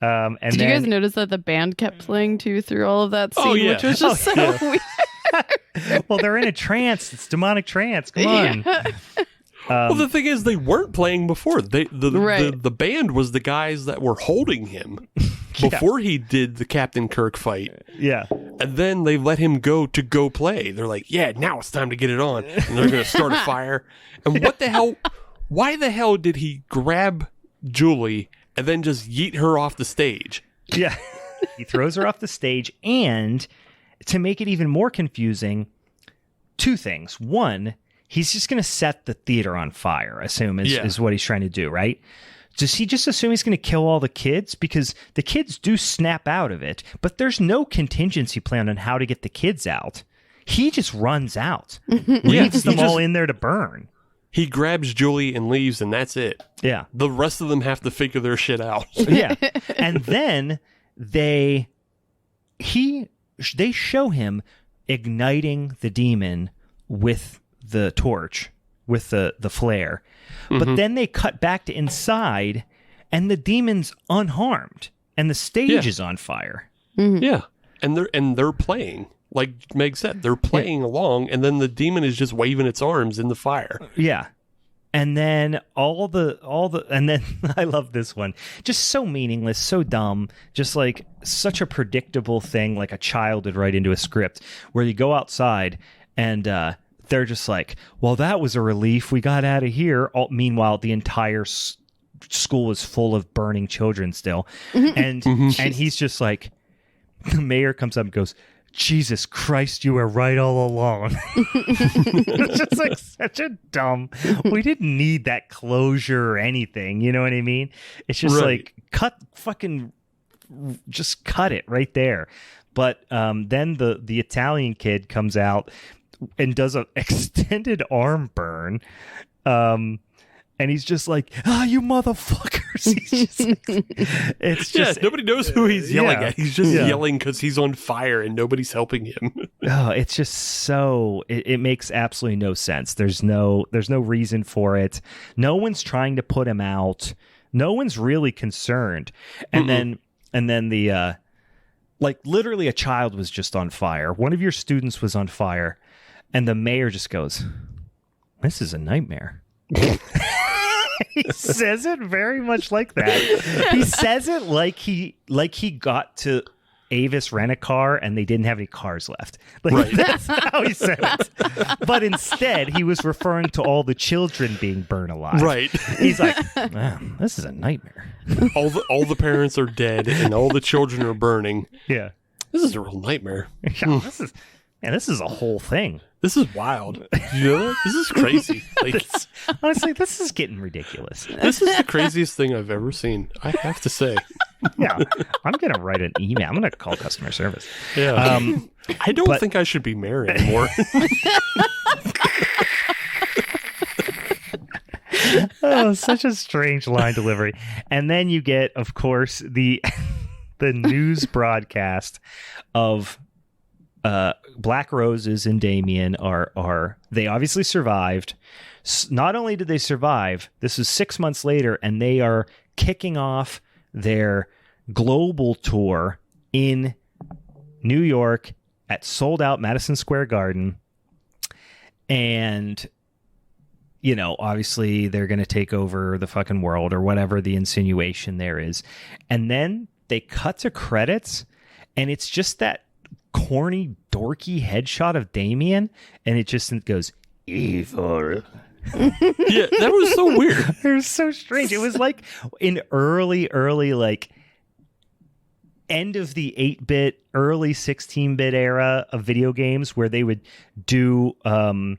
And Did you guys notice that the band kept playing too through all of that scene, which was just so weird? Well, they're in a trance. It's demonic trance. Come on. Well, the thing is, they weren't playing before. The band was the guys that were holding him before he did the Captain Kirk fight. Yeah. And then they let him go play. They're like, yeah, now it's time to get it on. And they're going to start a fire. And what the hell? Why the hell did he grab Julie and then just yeet her off the stage? Yeah. He throws her off the stage. And to make it even more confusing, two things. One, he's just going to set the theater on fire, I assume, is what he's trying to do, right? Does he just assume he's going to kill all the kids? Because the kids do snap out of it, but there's no contingency plan on how to get the kids out. He just runs out, leaves them all in there to burn. He grabs Julie and leaves, and that's it. Yeah. The rest of them have to figure their shit out. Yeah. And then they show him igniting the demon with the torch, with the flare. But then they cut back to inside and the demon's unharmed and the stage is on fire. Yeah. And they're playing. Like Meg said, they're playing along, and then the demon is just waving its arms in the fire. Yeah. And then and then I love this one. Just so meaningless, so dumb, just like such a predictable thing like a child would write into a script where you go outside and they're just like, well, that was a relief. We got out of here. Meanwhile, the entire school is full of burning children still. And and he's just like, the mayor comes up and goes, Jesus Christ, you were right all along. It's just like such a dumb. We didn't need that closure or anything. You know what I mean? It's just like just cut it right there. But then the Italian kid comes out and does an extended arm burn. And he's just like, you motherfuckers. He's just like, it's just nobody knows who he's yelling at. He's just yelling because he's on fire and nobody's helping him. It's just so it makes absolutely no sense. There's no reason for it. No one's trying to put him out. No one's really concerned. And then the like literally a child was just on fire. One of your students was on fire, and the mayor just goes, "This is a nightmare." He says it very much like that. He says it like he got to Avis Rent-A-Car and they didn't have any cars left. Like, that's how he said it. But instead, he was referring to all the children being burned alive. Right. He's like, this is a nightmare. All the parents are dead and all the children are burning. Yeah. This is a real nightmare. Yeah, this is a whole thing. This is wild. You know that? This is crazy. Like, honestly, this is getting ridiculous. This is the craziest thing I've ever seen. I have to say. Yeah, I'm gonna write an email. I'm gonna call customer service. Yeah. I don't think I should be mayor anymore. Oh, such a strange line delivery. And then you get, of course, the news broadcast of Black Roses and Damien are they obviously survived. Not only did they survive, this is 6 months later, and they are kicking off their global tour in New York at sold out Madison Square Garden. And, you know, obviously they're going to take over the fucking world or whatever the insinuation there is. And then they cut to credits and it's just that corny, dorky headshot of Damien. And it just goes, evil. Yeah, that was so weird. It was so strange. It was like in early, like end of the 8-bit, early 16-bit era of video games where they would do you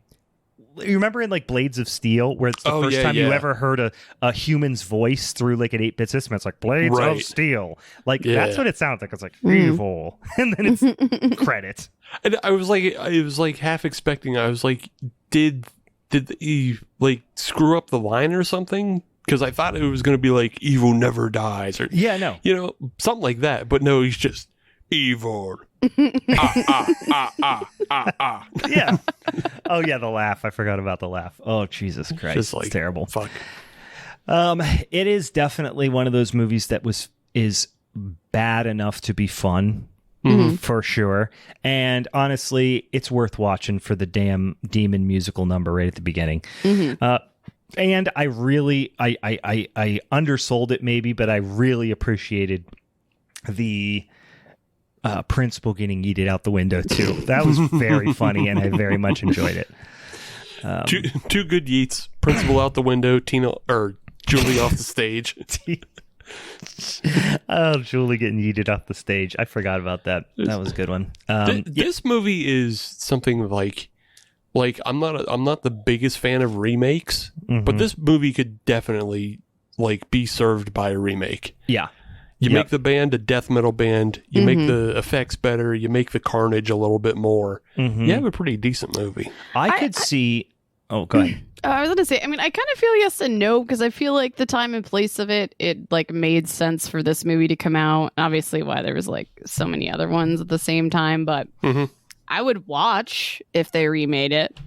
remember in like Blades of Steel where it's the first time you ever heard a human's voice through like an 8-bit system? It's like Blades of Steel. Like that's what it sounds like. It's like evil. And then it's credits. And I was like half expecting, I was like, did he like screw up the line or something? Because I thought it was going to be like evil never dies or something like that. But no, he's just evil. Yeah. Oh yeah, the laugh. I forgot about the laugh. Oh Jesus Christ, just like, it's terrible. Fuck. It is definitely one of those movies that is bad enough to be fun. Mm-hmm. For sure. And honestly, it's worth watching for the damn demon musical number right at the beginning. Mm-hmm. And I really, I undersold it maybe, but I really appreciated the principal getting yeeted out the window too. That was very funny and I very much enjoyed it. Two good yeets. Principal out the window, Julie off the stage. Oh, Julie getting yeeted off the stage. I forgot about that. That was a good one. This movie is something like I'm not the biggest fan of remakes, but this movie could definitely like be served by a remake. Yeah. You make the band a death metal band, you make the effects better, you make the carnage a little bit more. You have a pretty decent movie. I could see... Oh, go ahead. I was going to say, I mean, I kind of feel yes and no, because I feel like the time and place of it like made sense for this movie to come out. Obviously, why there was like so many other ones at the same time, but I would watch if they remade it.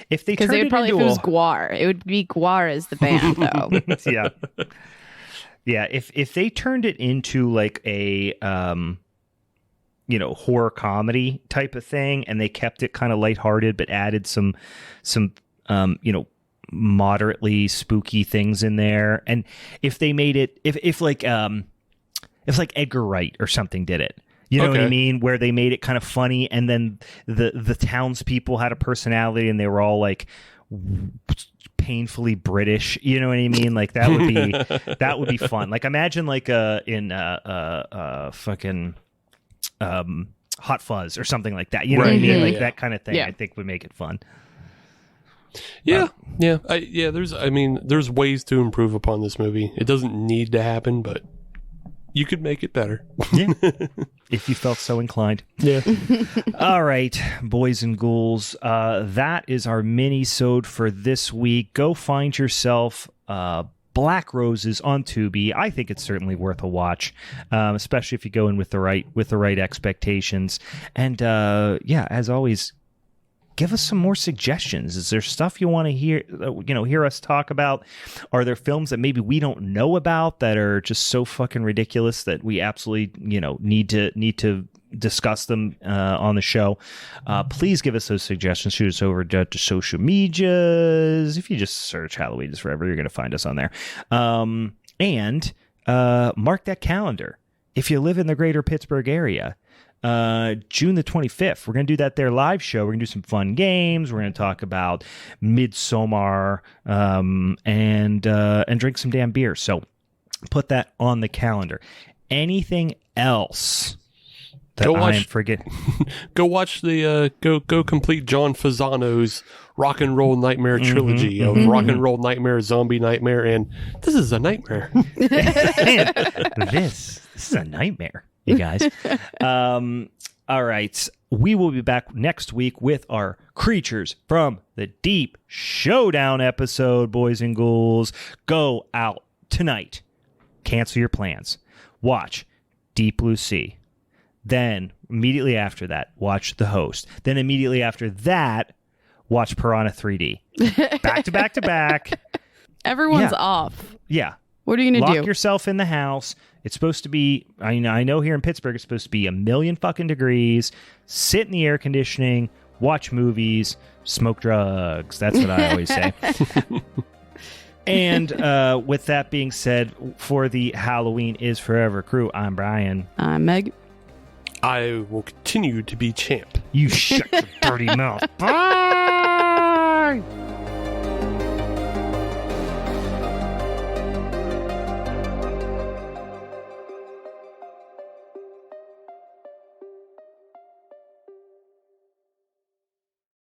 If they because turned they would it probably, into if it was Guar, it would be Guar as the band, though. Yeah. Yeah, if they turned it into like a horror comedy type of thing, and they kept it kind of lighthearted, but added some moderately spooky things in there, and if they made it, if like Edgar Wright or something did it, you know what I mean, where they made it kind of funny, and then the townspeople had a personality, and they were all like painfully British, you know what I mean? Like that would be fun. Like imagine like in fucking Hot Fuzz or something like that. You know what I mean? Like that kind of thing. I think would make it fun. Yeah, there's ways to improve upon this movie. It doesn't need to happen, but you could make it better. Yeah. If you felt so inclined. Yeah. All right, boys and ghouls. That is our mini-sode for this week. Go find yourself Black Roses on Tubi. I think it's certainly worth a watch, especially if you go in with the right expectations. And as always, give us some more suggestions. Is there stuff you want to hear us talk about? Are there films that maybe we don't know about that are just so fucking ridiculous that we absolutely, need to discuss them on the show? Please give us those suggestions. Shoot us over to social medias. If you just search Halloween is Forever, you're going to find us on there. And mark that calendar. If you live in the greater Pittsburgh area, June the 25th, we're going to do that there live show. We're going to do some fun games. We're going to talk about Midsommar, and drink some damn beer. So put that on the calendar. Anything else that I am forgetting? Go watch the go complete John Fasano's Rock and Roll Nightmare trilogy of Rock and Roll Nightmare, Zombie Nightmare, and This is a Nightmare. This is a nightmare, you guys. All right. we will be back next week with our Creatures from the Deep Showdown episode, boys and ghouls. Go out tonight. Cancel your plans. Watch Deep Blue Sea. Then, immediately after that, watch The Host. Then, immediately after that, watch Piranha 3D. Back to back to back. Everyone's off. Yeah. What are you going to do? Lock yourself in the house. It's supposed to be, I know here in Pittsburgh, it's supposed to be 1,000,000 fucking degrees. Sit in the air conditioning, watch movies, smoke drugs. That's what I always say. And with that being said, for the Halloween is Forever crew, I'm Brian. I'm Meg. I will continue to be champ. You shut your dirty mouth. Bye.